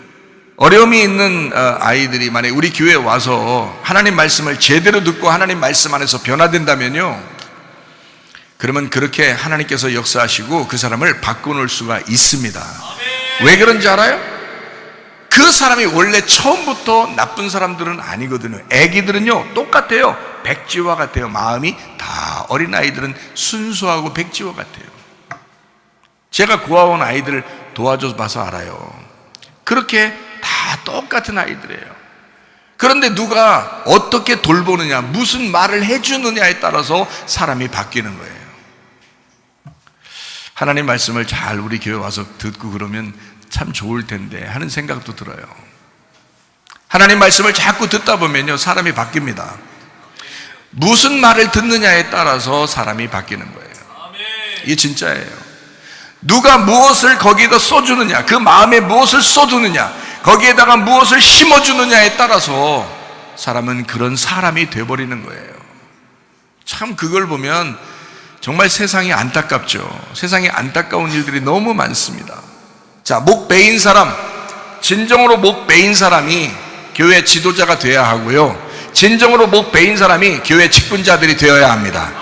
어려움이 있는 아이들이 만약에 우리 교회에 와서 하나님 말씀을 제대로 듣고 하나님 말씀 안에서 변화된다면요, 그러면 그렇게 하나님께서 역사하시고 그 사람을 바꿔놓을 수가 있습니다. 왜 그런지 알아요? 그 사람이 원래 처음부터 나쁜 사람들은 아니거든요. 애기들은요 똑같아요. 백지와 같아요. 마음이 다, 어린아이들은 순수하고 백지와 같아요. 제가 고아원 아이들 도와줘서 봐서 알아요. 그렇게 다 똑같은 아이들이에요. 그런데 누가 어떻게 돌보느냐, 무슨 말을 해주느냐에 따라서 사람이 바뀌는 거예요. 하나님 말씀을 잘 우리 교회 와서 듣고 그러면 참 좋을 텐데 하는 생각도 들어요. 하나님 말씀을 자꾸 듣다 보면요, 사람이 바뀝니다. 무슨 말을 듣느냐에 따라서 사람이 바뀌는 거예요. 이게 진짜예요. 누가 무엇을 거기에다 쏟주느냐, 그 마음에 무엇을 쏟두느냐, 거기에다가 무엇을 심어주느냐에 따라서 사람은 그런 사람이 돼버리는 거예요. 참 그걸 보면 정말 세상이 안타깝죠. 세상에 안타까운 일들이 너무 많습니다. 자, 목 베인 사람, 진정으로 목 베인 사람이 교회 지도자가 되어야 하고요, 진정으로 목 베인 사람이 교회 직분자들이 되어야 합니다.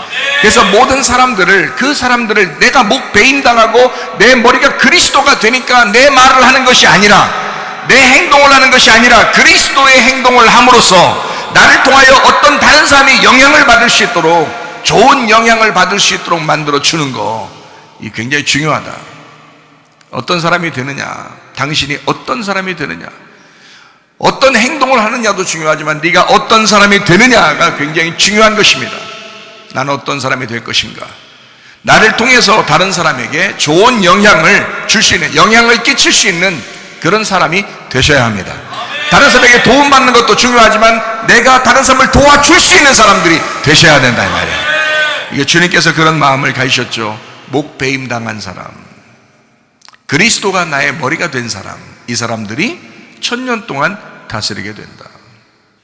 그래서 모든 사람들을, 그 사람들을 내가 목 베임 당하고 내 머리가 그리스도가 되니까 내 말을 하는 것이 아니라, 내 행동을 하는 것이 아니라 그리스도의 행동을 함으로써 나를 통하여 어떤 다른 사람이 영향을 받을 수 있도록, 좋은 영향을 받을 수 있도록 만들어 주는 거, 이 굉장히 중요하다. 어떤 사람이 되느냐, 당신이 어떤 사람이 되느냐, 어떤 행동을 하느냐도 중요하지만 네가 어떤 사람이 되느냐가 굉장히 중요한 것입니다. 나는 어떤 사람이 될 것인가, 나를 통해서 다른 사람에게 좋은 영향을 줄 수 있는, 영향을 끼칠 수 있는 그런 사람이 되셔야 합니다. 다른 사람에게 도움받는 것도 중요하지만 내가 다른 사람을 도와줄 수 있는 사람들이 되셔야 된다 이 말이에요. 이게 주님께서 그런 마음을 가지셨죠. 목배임 당한 사람, 그리스도가 나의 머리가 된 사람, 이 사람들이 1000년 동안 다스리게 된다.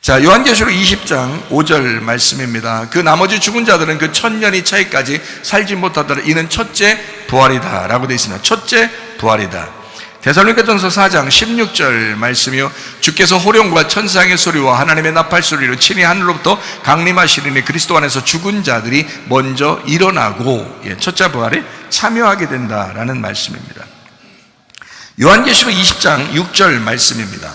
자, 요한계시록 20장 5절 말씀입니다. 그 나머지 죽은 자들은 그 1000년이 차이까지 살지 못하더라. 이는 첫째 부활이다 라고 되어 있습니다. 첫째 부활이다. 데살로니가전서 4장 16절 말씀이요, 주께서 호령과 천사의 소리와 하나님의 나팔 소리로 친히 하늘로부터 강림하시리니 그리스도 안에서 죽은 자들이 먼저 일어나고, 첫째 부활에 참여하게 된다라는 말씀입니다. 요한계시록 20장 6절 말씀입니다.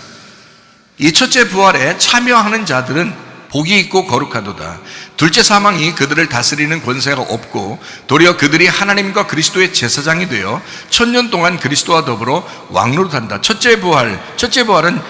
이 첫째 부활에 참여하는 자들은 복이 있고 거룩하도다. 둘째 사망이 그들을 다스리는 권세가 없고 도리어 그들이 하나님과 그리스도의 제사장이 되어 1000년 동안 그리스도와 더불어 왕노릇한다. 첫째 부활은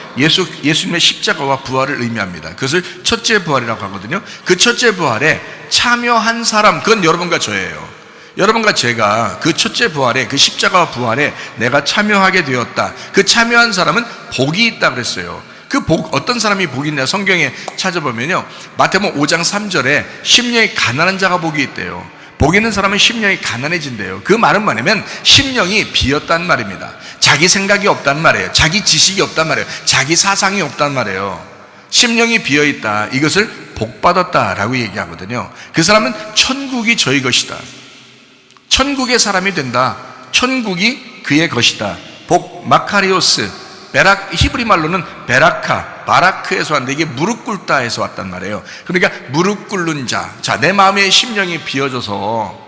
예수님의 십자가와 부활을 의미합니다. 그것을 첫째 부활이라고 하거든요. 그 첫째 부활에 참여한 사람, 그건 여러분과 저예요. 여러분과 제가 그 첫째 부활에, 그 십자가와 부활에 내가 참여하게 되었다. 그 참여한 사람은 복이 있다 그랬어요. 그 복, 어떤 사람이 복이 있냐 성경에 찾아보면요, 마태복음 5장 3절에 심령이 가난한 자가 복이 있대요. 복 있는 사람은 심령이 가난해진대요. 그 말은 뭐냐면 심령이 비었단 말입니다. 자기 생각이 없단 말이에요. 자기 지식이 없단 말이에요. 자기 사상이 없단 말이에요. 심령이 비어있다, 이것을 복받았다라고 얘기하거든요. 그 사람은 천국이 저희 것이다. 천국의 사람이 된다. 천국이 그의 것이다. 복, 마카리오스, 히브리 말로는 베라카, 바라크에서 왔는데 이게 무릎 꿇다에서 왔단 말이에요. 그러니까 무릎 꿇는 자. 자, 내 마음의 심령이 비어져서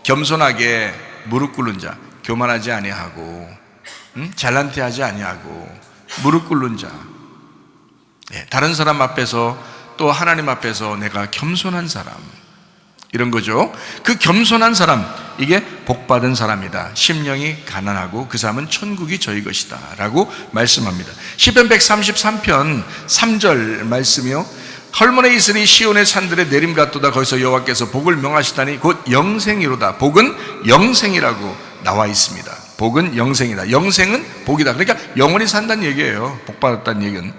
겸손하게 무릎 꿇는 자, 교만하지 아니하고, 잘난 체하지 아니하고 무릎 꿇는 자. 다른 사람 앞에서 또 하나님 앞에서 내가 겸손한 사람, 이런 거죠. 그 겸손한 사람, 이게 복받은 사람이다. 심령이 가난하고 그 사람은 천국이 저희 것이다 라고 말씀합니다. 시편 133편 3절 말씀이요, 헐몬에 있으니 시온의 산들에 내림 같도다. 거기서 여호와께서 복을 명하시다니 곧 영생이로다. 복은 영생이라고 나와 있습니다. 복은 영생이다. 영생은 복이다. 그러니까 영원히 산다는 얘기예요. 복받았다는 얘기는.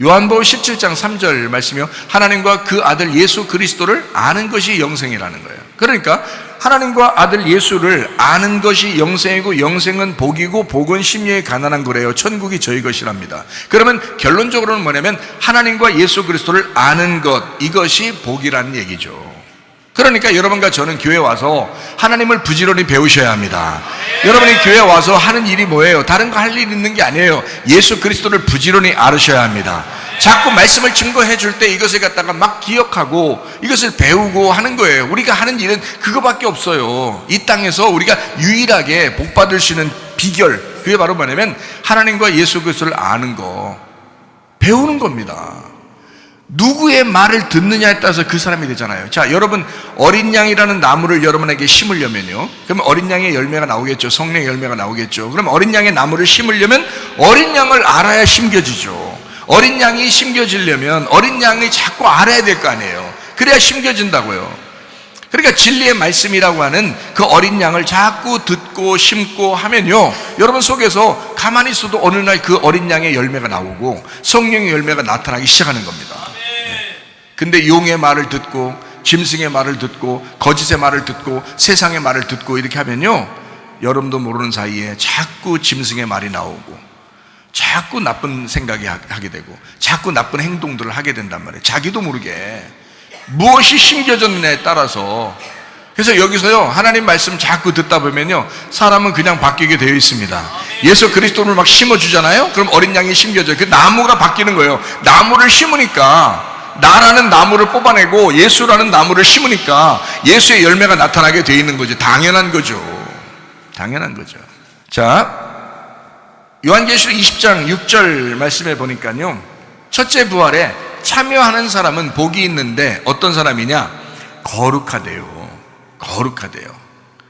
요한복음 17장 3절 말씀이요, 하나님과 그 아들 예수 그리스도를 아는 것이 영생이라는 거예요. 그러니까 하나님과 아들 예수를 아는 것이 영생이고, 영생은 복이고, 복은 심령이 가난한 거래요. 천국이 저희 것이랍니다. 그러면 결론적으로는 뭐냐면 하나님과 예수 그리스도를 아는 것, 이것이 복이라는 얘기죠. 그러니까 여러분과 저는 교회 와서 하나님을 부지런히 배우셔야 합니다. 여러분이 교회 와서 하는 일이 뭐예요? 다른 거 할 일 있는 게 아니에요. 예수 그리스도를 부지런히 알으셔야 합니다. 자꾸 말씀을 증거해 줄 때 이것을 갖다가 막 기억하고 이것을 배우고 하는 거예요. 우리가 하는 일은 그거밖에 없어요. 이 땅에서 우리가 유일하게 복 받을 수 있는 비결, 그게 바로 뭐냐면 하나님과 예수 그리스도를 아는 거, 배우는 겁니다. 누구의 말을 듣느냐에 따라서 그 사람이 되잖아요. 자, 여러분, 어린 양이라는 나무를 여러분에게 심으려면요, 그럼 어린 양의 열매가 나오겠죠. 성령의 열매가 나오겠죠. 그럼 어린 양의 나무를 심으려면 어린 양을 알아야 심겨지죠. 어린 양이 심겨지려면 어린 양이 자꾸 알아야 될 거 아니에요. 그래야 심겨진다고요. 그러니까 진리의 말씀이라고 하는 그 어린 양을 자꾸 듣고 심고 하면요, 여러분 속에서 가만히 있어도 어느 날 그 어린 양의 열매가 나오고 성령의 열매가 나타나기 시작하는 겁니다. 근데 용의 말을 듣고 짐승의 말을 듣고 거짓의 말을 듣고 세상의 말을 듣고 이렇게 하면요, 여러분도 모르는 사이에 자꾸 짐승의 말이 나오고 자꾸 나쁜 생각이 하게 되고 자꾸 나쁜 행동들을 하게 된단 말이에요. 자기도 모르게 무엇이 심겨졌느냐에 따라서. 그래서 여기서요, 하나님 말씀 자꾸 듣다 보면요, 사람은 그냥 바뀌게 되어 있습니다. 예수 그리스도를 막 심어주잖아요. 그럼 어린 양이 심겨져요. 그 나무가 바뀌는 거예요. 나무를 심으니까, 나라는 나무를 뽑아내고 예수라는 나무를 심으니까 예수의 열매가 나타나게 되어 있는 거죠. 당연한 거죠. 당연한 거죠. 자, 요한계시록 20장 6절 말씀해 보니까요, 첫째 부활에 참여하는 사람은 복이 있는데 어떤 사람이냐? 거룩하대요. 거룩하대요.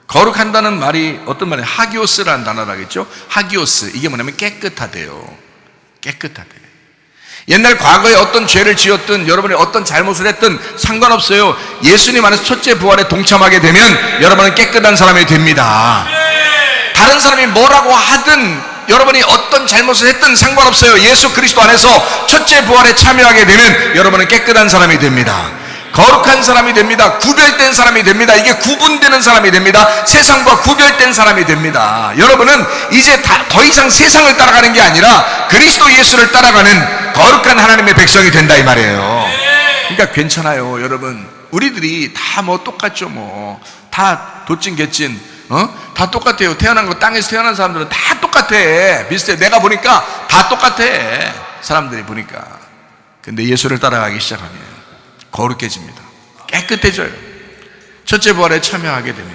거룩한다는 말이 어떤 말이에요? 하기오스라는 단어라겠죠. 하기오스, 이게 뭐냐면 깨끗하대요. 깨끗하대요. 옛날 과거에 어떤 죄를 지었든 여러분이 어떤 잘못을 했든 상관없어요. 예수님 안에서 첫째 부활에 동참하게 되면 여러분은 깨끗한 사람이 됩니다. 다른 사람이 뭐라고 하든 여러분이 어떤 잘못을 했든 상관없어요. 예수 그리스도 안에서 첫째 부활에 참여하게 되면 여러분은 깨끗한 사람이 됩니다. 거룩한 사람이 됩니다. 구별된 사람이 됩니다. 이게 구분되는 사람이 됩니다. 세상과 구별된 사람이 됩니다. 여러분은 이제 더 이상 세상을 따라가는 게 아니라 그리스도 예수를 따라가는 거룩한 하나님의 백성이 된다 이 말이에요. 그러니까 괜찮아요. 여러분, 우리들이 다 뭐 똑같죠. 뭐 다 도찐개찐 다 똑같아요. 태어난 거, 땅에서 태어난 사람들은 다 똑같아. 비슷해. 내가 보니까 다 똑같아. 사람들이 보니까. 근데 예수를 따라가기 시작하면 거룩해집니다. 깨끗해져요. 첫째 부활에 참여하게 되면,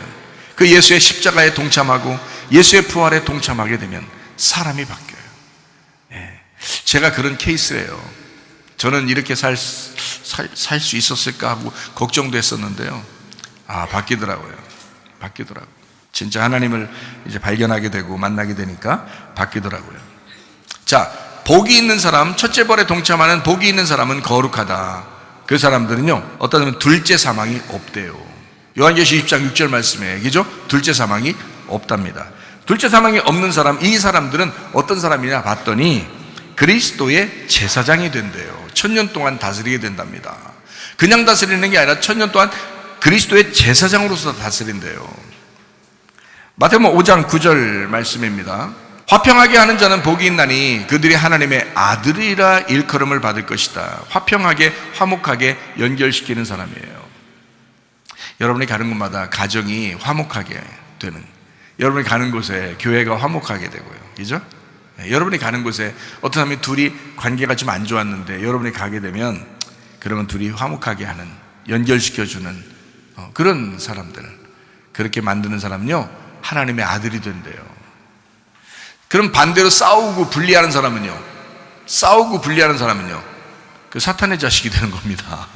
그 예수의 십자가에 동참하고 예수의 부활에 동참하게 되면 사람이 바뀌어요. 제가 그런 케이스예요. 저는 이렇게 살 수 있었을까 하고 걱정도 했었는데요. 바뀌더라고요. 진짜 하나님을 이제 발견하게 되고 만나게 되니까 바뀌더라고요. 자, 복이 있는 사람, 첫째 부활에 동참하는 복이 있는 사람은 거룩하다. 그 사람들은요, 어떠면 둘째 사망이 없대요. 요한계시 20장 6절 말씀에 얘기죠. 둘째 사망이 없답니다. 둘째 사망이 없는 사람, 이 사람들은 어떤 사람이냐 봤더니 그리스도의 제사장이 된대요. 1000년 동안 다스리게 된답니다. 그냥 다스리는 게 아니라 1000년 동안 그리스도의 제사장으로서 다스린대요. 마태복음 5장 9절 말씀입니다. 화평하게 하는 자는 복이 있나니 그들이 하나님의 아들이라 일컬음을 받을 것이다. 화평하게, 화목하게 연결시키는 사람이에요. 여러분이 가는 곳마다 가정이 화목하게 되는, 여러분이 가는 곳에 교회가 화목하게 되고요. 그죠? 여러분이 가는 곳에 어떤 사람이 둘이 관계가 좀 안 좋았는데 여러분이 가게 되면 그러면 둘이 화목하게 하는, 연결시켜주는 그런 사람들, 그렇게 만드는 사람은요 하나님의 아들이 된대요. 그럼 반대로 싸우고 분리하는 사람은요 그 사탄의 자식이 되는 겁니다.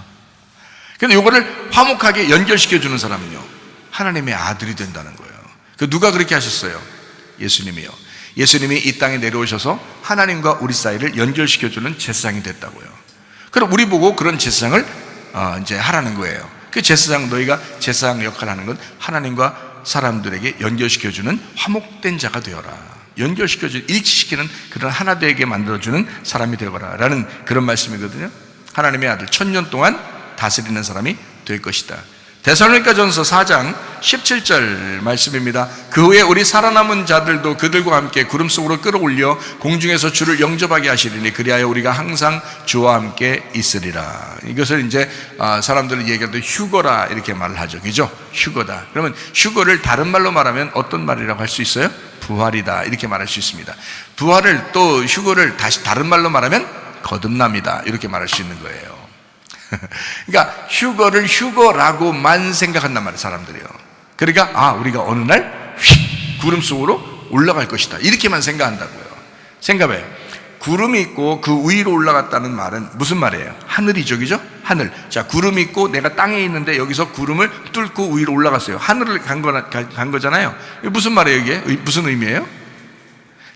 근데 요거를 화목하게 연결시켜주는 사람은요 하나님의 아들이 된다는 거예요. 그 누가 그렇게 하셨어요? 예수님이요. 예수님이 이 땅에 내려오셔서 하나님과 우리 사이를 연결시켜주는 제사장이 됐다고요. 그럼 우리 보고 그런 제사장을 이제 하라는 거예요. 그 제사장, 너희가 제사장 역할을 하는 건 하나님과 사람들에게 연결시켜주는 화목된 자가 되어라. 연결시켜주는, 일치시키는 그런 하나 되게 만들어주는 사람이 되어라 라는 그런 말씀이거든요. 하나님의 아들, 1000년 동안 다스리는 사람이 될 것이다. 데살로니가전서 4장 17절 말씀입니다. 그 후에 우리 살아남은 자들도 그들과 함께 구름 속으로 끌어올려 공중에서 주를 영접하게 하시리니 그리하여 우리가 항상 주와 함께 있으리라. 이것을 이제 사람들은 얘기할 때 휴거라 이렇게 말을 하죠. 그죠? 휴거다. 그러면 휴거를 다른 말로 말하면 어떤 말이라고 할 수 있어요? 부활이다 이렇게 말할 수 있습니다. 부활을 또 휴거를 다시 다른 말로 말하면 거듭남이다 이렇게 말할 수 있는 거예요. 그러니까 휴거를 휴거라고만 생각한단 말이에요, 사람들이요. 그러니까 우리가 어느 날 휙 구름 속으로 올라갈 것이다 이렇게만 생각한다고요. 생각해, 구름이 있고 그 위로 올라갔다는 말은 무슨 말이에요? 하늘이죠, 그죠? 하늘. 자, 구름이 있고 내가 땅에 있는데 여기서 구름을 뚫고 위로 올라갔어요. 하늘을 간 거잖아요. 이게 무슨 말이에요? 이게 무슨 의미예요?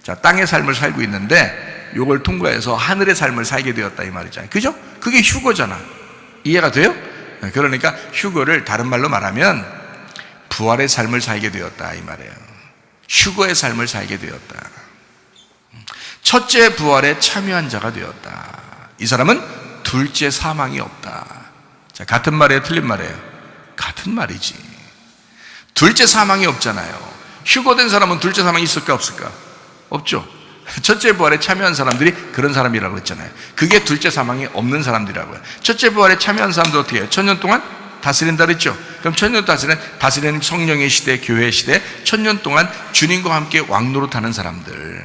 자, 땅의 삶을 살고 있는데 요걸 통과해서 하늘의 삶을 살게 되었다 이 말이잖아요, 그죠? 그게 휴거잖아. 이해가 돼요? 그러니까 휴거를 다른 말로 말하면 부활의 삶을 살게 되었다 이 말이에요. 휴거의 삶을 살게 되었다. 첫째 부활에 참여한 자가 되었다. 이 사람은 둘째 사망이 없다. 자, 같은 말이에요, 틀린 말이에요? 같은 말이지. 둘째 사망이 없잖아요. 휴거된 사람은 둘째 사망이 있을까 없을까? 없죠. 첫째 부활에 참여한 사람들이 그런 사람이라고 했잖아요. 그게 둘째 사망이 없는 사람들이라고요. 첫째 부활에 참여한 사람들 어떻게 해요? 1000년 동안 다스린다 그랬죠. 그럼 1000년 다스리는 성령의 시대, 교회의 시대, 1000년 동안 주님과 함께 왕노릇하는 사람들,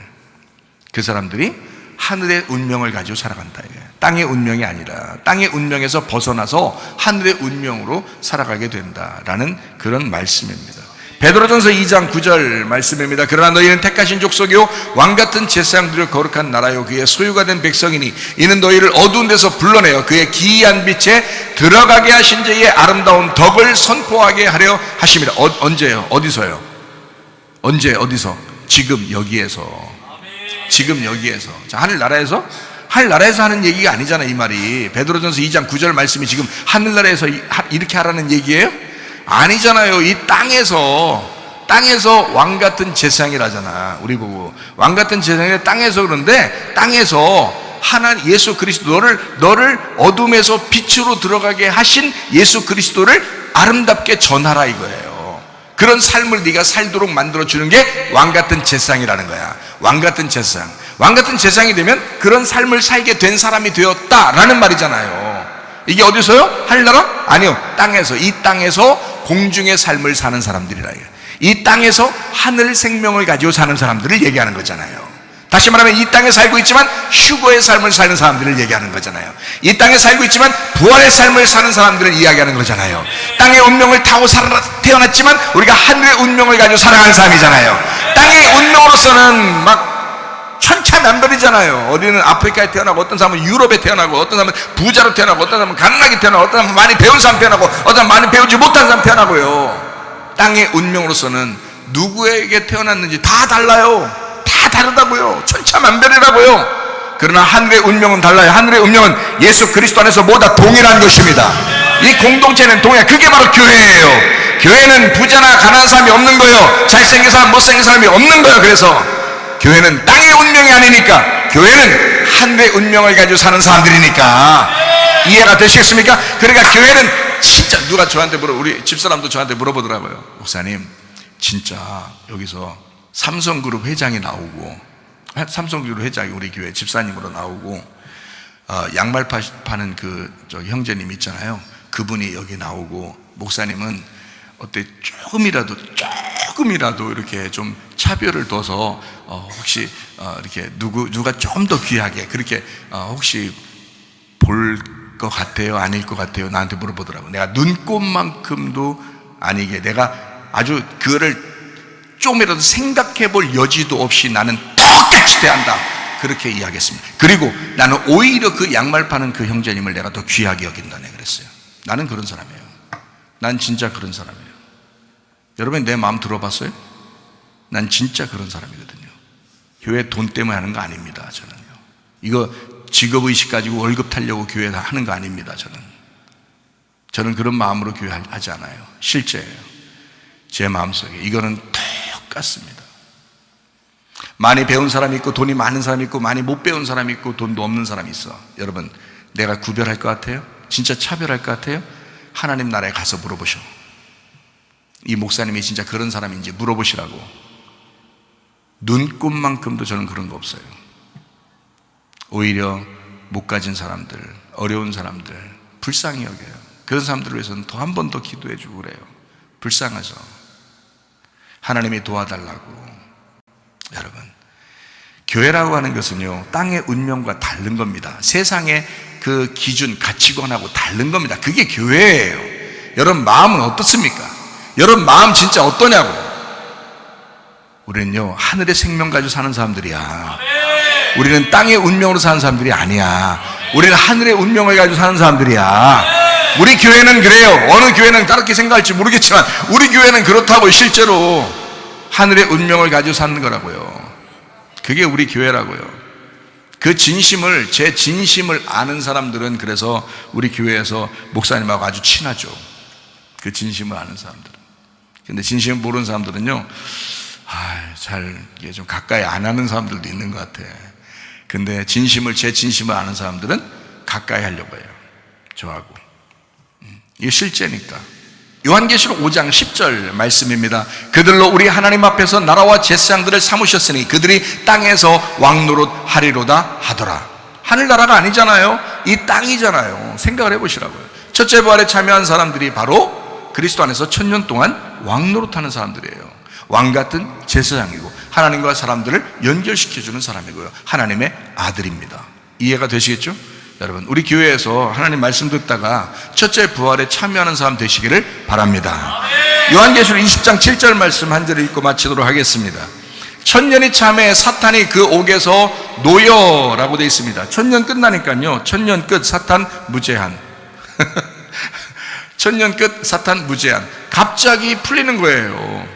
그 사람들이 하늘의 운명을 가지고 살아간다. 땅의 운명이 아니라 땅의 운명에서 벗어나서 하늘의 운명으로 살아가게 된다라는 그런 말씀입니다. 베드로전서 2장 9절 말씀입니다. 그러나 너희는 택하신 족속이요 왕같은 제사장들의 거룩한 나라요 그의 소유가 된 백성이니 이는 너희를 어두운 데서 불러내어 그의 기이한 빛에 들어가게 하신 자의 아름다운 덕을 선포하게 하려 하심이라. 언제요? 어디서요? 언제? 어디서? 지금 여기에서. 지금 여기에서. 자, 하늘나라에서 하는 얘기가 아니잖아요, 이 말이. 베드로전서 2장 9절 말씀이 지금 하늘나라에서 이렇게 하라는 얘기예요? 아니잖아요. 이 땅에서 왕같은 제사장이라잖아. 우리 보고 왕같은 제사장이 땅에서. 그런데 땅에서 예수 그리스도, 너를 어둠에서 빛으로 들어가게 하신 예수 그리스도를 아름답게 전하라 이거예요. 그런 삶을 네가 살도록 만들어주는 게 왕같은 제사장이라는 거야. 왕같은 제사장. 왕같은 제사장이 되면 그런 삶을 살게 된 사람이 되었다라는 말이잖아요. 이게 어디서요? 하늘나라? 아니요, 땅에서. 이 땅에서 공중의 삶을 사는 사람들이라. 이 땅에서 하늘 생명을 가지고 사는 사람들을 얘기하는 거잖아요. 다시 말하면 이 땅에 살고 있지만 휴거의 삶을 사는 사람들을 얘기하는 거잖아요. 이 땅에 살고 있지만 부활의 삶을 사는 사람들을 이야기하는 거잖아요. 땅의 운명을 타고 태어났지만 우리가 하늘의 운명을 가지고 살아가는 사람이잖아요. 땅의 운명으로서는 막 천차만별이잖아요. 어디는 아프리카에 태어나고, 어떤 사람은 유럽에 태어나고, 어떤 사람은 부자로 태어나고, 어떤 사람은 가난하게 태어나고, 어떤 사람은 많이 배운 사람 태어나고, 어떤 사람은 많이 배우지 못한 사람 태어나고요. 땅의 운명으로서는 누구에게 태어났는지 다 달라요. 다 다르다고요. 천차만별이라고요. 그러나 하늘의 운명은 달라요. 하늘의 운명은 예수 그리스도 안에서 모두 동일한 것입니다. 이 공동체는 동일해. 그게 바로 교회예요. 교회는 부자나 가난한 사람이 없는 거예요. 잘생긴 사람, 못생긴 사람이 없는 거예요. 그래서 교회는 땅의 운명이 아니니까, 교회는 하늘의 운명을 가지고 사는 사람들이니까. 이해가 되시겠습니까? 그러니까 교회는 진짜, 누가 저한테 우리 집사람도 저한테 물어보더라고요. 목사님, 진짜 여기서 삼성그룹 회장이 나오고, 삼성그룹 회장이 우리 교회 집사님으로 나오고, 양말 파는 저 형제님 있잖아요. 그분이 여기 나오고, 목사님은 어때 조금이라도 이렇게 좀 차별을 둬서 혹시 이렇게 누가 좀 더 귀하게 그렇게 혹시 볼 것 같아요? 아닐 것 같아요? 나한테 물어보더라고. 내가 눈꼽만큼도 아니게, 내가 아주 그거를 조금이라도 생각해 볼 여지도 없이 나는 똑같이 대한다, 그렇게 이야기했습니다. 그리고 나는 오히려 그 양말 파는 그 형제님을 내가 더 귀하게 여긴다네 그랬어요. 나는 그런 사람이에요. 난 진짜 그런 사람이에요. 여러분, 내 마음 들어봤어요? 난 진짜 그런 사람이거든요. 교회 돈 때문에 하는 거 아닙니다. 저는요, 이거 직업의식 가지고 월급 타려고 교회 하는 거 아닙니다. 저는 그런 마음으로 교회 하지 않아요. 실제예요. 제 마음속에 이거는 똑같습니다. 많이 배운 사람이 있고, 돈이 많은 사람이 있고, 많이 못 배운 사람이 있고, 돈도 없는 사람이 있어. 여러분, 내가 구별할 것 같아요? 진짜 차별할 것 같아요? 하나님 나라에 가서 물어보셔. 이 목사님이 진짜 그런 사람인지 물어보시라고. 눈꼽만큼도 저는 그런 거 없어요. 오히려 못 가진 사람들, 어려운 사람들 불쌍히 여겨요. 그런 사람들을 위해서는 더 한 번 더 기도해 주고 그래요. 불쌍해서 하나님이 도와달라고. 여러분, 교회라고 하는 것은요, 땅의 운명과 다른 겁니다. 세상의 그 기준, 가치관하고 다른 겁니다. 그게 교회예요. 여러분 마음은 어떻습니까? 여러분 마음 진짜 어떠냐고. 우리는요, 하늘의 생명 가지고 사는 사람들이야. 우리는 땅의 운명으로 사는 사람들이 아니야. 우리는 하늘의 운명을 가지고 사는 사람들이야. 우리 교회는 그래요. 어느 교회는 다르게 생각할지 모르겠지만 우리 교회는 그렇다고. 실제로 하늘의 운명을 가지고 사는 거라고요. 그게 우리 교회라고요. 그 진심을, 제 진심을 아는 사람들은 그래서 우리 교회에서 목사님하고 아주 친하죠. 그 진심을 아는 사람들은. 근데 진심을 모르는 사람들은요, 이게 좀 가까이 안 하는 사람들도 있는 것 같아. 근데 제 진심을 아는 사람들은 가까이 하려고 해요. 저하고. 이게 실제니까. 요한계시록 5장 10절 말씀입니다. 그들로 우리 하나님 앞에서 나라와 제사장들을 삼으셨으니 그들이 땅에서 왕노릇 하리로다 하더라. 하늘나라가 아니잖아요. 이 땅이잖아요. 생각을 해보시라고요. 첫째 부활에 참여한 사람들이 바로 그리스도 안에서 1000년 동안 왕노릇하는 사람들이에요. 왕같은 제사장이고 하나님과 사람들을 연결시켜주는 사람이고요, 하나님의 아들입니다. 이해가 되시겠죠? 여러분, 우리 교회에서 하나님 말씀 듣다가 첫째 부활에 참여하는 사람 되시기를 바랍니다. 요한계시록 20장 7절 말씀 한 절 읽고 마치도록 하겠습니다. 1000년이 참에 사탄이 그 옥에서 놓여라고 되어 있습니다. 1000년 끝나니까요, 1000년 끝, 사탄 무제한. 1000년 끝, 사탄 무제한. 갑자기 풀리는 거예요.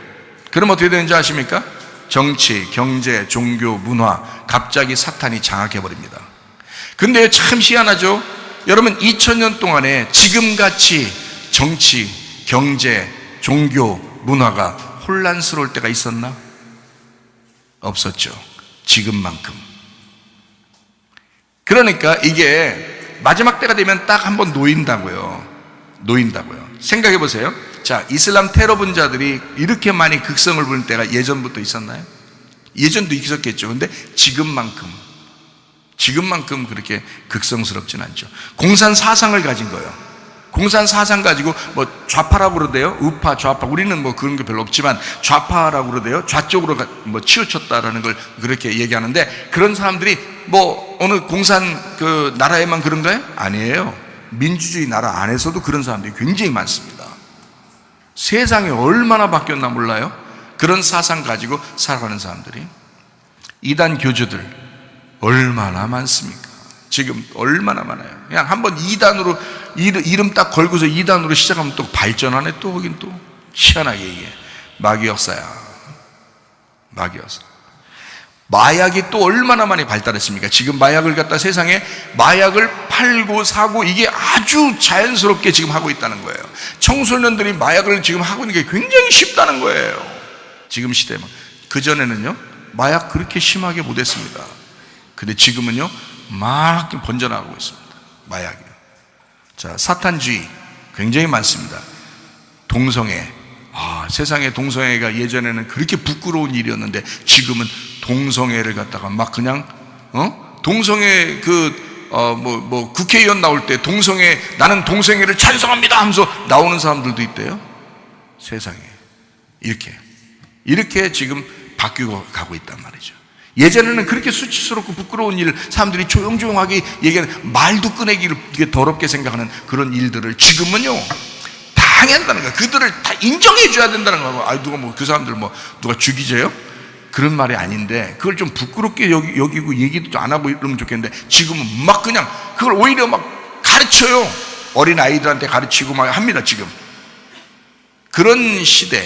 그럼 어떻게 되는지 아십니까? 정치, 경제, 종교, 문화, 갑자기 사탄이 장악해버립니다. 근데 참 희한하죠? 여러분, 2000년 동안에 지금같이 정치, 경제, 종교, 문화가 혼란스러울 때가 있었나? 없었죠. 지금만큼. 그러니까 이게 마지막 때가 되면 딱 한번 놓인다고요. 생각해 보세요. 자, 이슬람 테러 분자들이 이렇게 많이 극성을 부릴 때가 예전부터 있었나요? 예전도 있었겠죠. 근데 지금만큼 그렇게 극성스럽진 않죠. 공산 사상을 가진 거예요. 공산 사상 가지고 뭐 좌파라고 그러대요. 우파, 좌파. 우리는 뭐 그런 게 별로 없지만 좌파라고 그러대요. 좌쪽으로 뭐 치우쳤다라는 걸 그렇게 얘기하는데, 그런 사람들이 뭐 어느 공산 그 나라에만 그런가요? 아니에요. 민주주의 나라 안에서도 그런 사람들이 굉장히 많습니다. 세상이 얼마나 바뀌었나 몰라요? 그런 사상 가지고 살아가는 사람들이. 이단 교주들 얼마나 많습니까? 지금 얼마나 많아요. 그냥 한번 이단으로 이름 딱 걸고서 이단으로 시작하면 또 발전하네. 또 거긴 또 희한하게 이게 마귀 역사야. 마귀 역사. 마약이 또 얼마나 많이 발달했습니까? 지금 마약을 갖다 세상에 마약을 팔고 사고 이게 아주 자연스럽게 지금 하고 있다는 거예요. 청소년들이 마약을 지금 하고 있는 게 굉장히 쉽다는 거예요. 지금 시대만. 그전에는요 마약 그렇게 심하게 못했습니다. 근데 지금은요 막 번져나가고 있습니다. 마약이요. 자, 사탄주의 굉장히 많습니다. 동성애. 세상에 동성애가 예전에는 그렇게 부끄러운 일이었는데 지금은 동성애를 갖다가 막 그냥 동성애 뭐 국회의원 나올 때 동성애, 나는 동성애를 찬성합니다 하면서 나오는 사람들도 있대요. 세상에 이렇게 지금 바뀌고 가고 있단 말이죠. 예전에는 그렇게 수치스럽고 부끄러운 일, 사람들이 조용조용하게 얘기하는, 말도 꺼내기를 이렇게 더럽게 생각하는 그런 일들을 지금은요 당연하다는 거야. 그들을 다 인정해 줘야 된다는 거야. 누가 뭐 그 사람들 뭐 누가 죽이져요? 그런 말이 아닌데 그걸 좀 부끄럽게 여기고 얘기도 안 하고 이러면 좋겠는데, 지금은 막 그냥 그걸 오히려 막 가르쳐요. 어린 아이들한테 가르치고 막 합니다. 지금 그런 시대,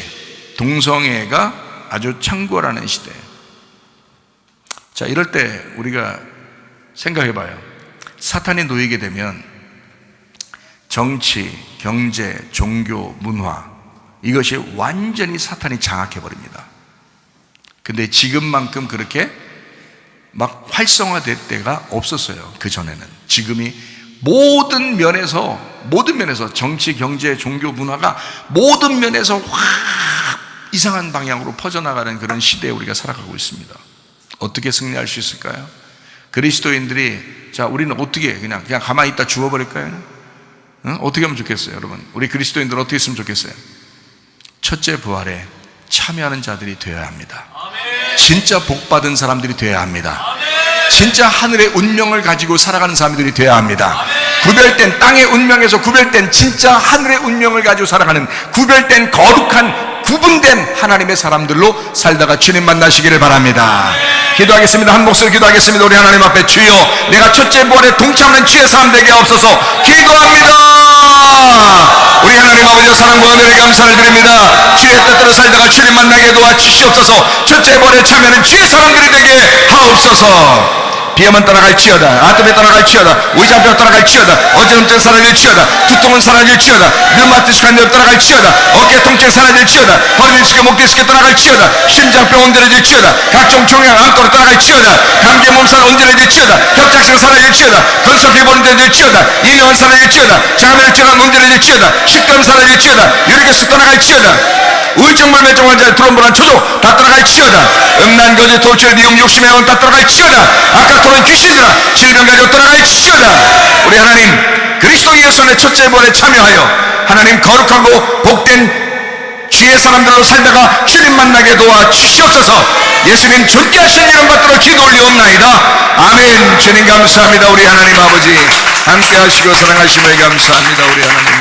동성애가 아주 창궐하는 시대. 자, 이럴 때 우리가 생각해 봐요. 사탄이 놓이게 되면 정치, 경제, 종교, 문화, 이것이 완전히 사탄이 장악해 버립니다. 근데 지금만큼 그렇게 막 활성화될 때가 없었어요. 그 전에는. 지금이 모든 면에서 정치, 경제, 종교, 문화가 모든 면에서 확 이상한 방향으로 퍼져나가는 그런 시대에 우리가 살아가고 있습니다. 어떻게 승리할 수 있을까요? 그리스도인들이, 자, 우리는 어떻게 그냥 가만히 있다 죽어버릴까요? 어떻게 하면 좋겠어요, 여러분? 우리 그리스도인들 어떻게 했으면 좋겠어요? 첫째 부활에 참여하는 자들이 되어야 합니다. 진짜 복받은 사람들이 되어야 합니다. 진짜 하늘의 운명을 가지고 살아가는 사람들이 되어야 합니다. 구별된 땅의 운명에서 구별된 진짜 하늘의 운명을 가지고 살아가는 구별된 거룩한 구분된 하나님의 사람들로 살다가 주님 만나시기를 바랍니다. 기도하겠습니다. 한 목소리 기도하겠습니다. 우리 하나님 앞에, 주여, 내가 첫째 부활에 동참하는 주의 사람 되게 없어서 기도합니다. 우리 하나님 아버지의 사랑과 은혜에 감사를 드립니다. 주의 뜻대로 살다가 주님 만나게 도와주시옵소서. 첫째 부활에 참여하는 주의 사람들이 되게 하옵소서. 비염은 떠나갈지어다, 아토피 떠나갈지어다, 위장병 떠나갈지어다, 어지럼증 사라질지어다, 두통은 사라질지어다, 류마티스한 열 떠나갈지어다, 어깨 통증 사라질지어다, 허리 디스크, 목 디스크 떠나갈지어다, 심장병 온전해질지어다, 각종 종양 암도로 떠나갈지어다, 감기 몸살 온전해질지어다, 협착증 사라질지어다, 건석 피부 온전해질지어다, 이명은 사라질지어다, 장암혈증은 온전해질지어다, 식도염 사라질지어다, 유리기스 떠나갈지어다, 우울증 불면증 환자, 트롬보란 초조 다 떠나갈지어다, 음란 거짓 도출 미움 욕심의 영혼 다 떠나갈지어다, 아까 토론 귀신들아 질병 가지고 떠나갈지어다. 우리 하나님, 그리스도 예수의 첫째 부활에 참여하여 하나님 거룩하고 복된 주의 사람들로 살다가 주님 만나게 도와주시옵소서. 예수님 존귀하신 이름 받들어 기도 올리옵나이다. 아멘. 주님 감사합니다. 우리 하나님 아버지 함께 하시고 사랑하심을 감사합니다. 우리 하나님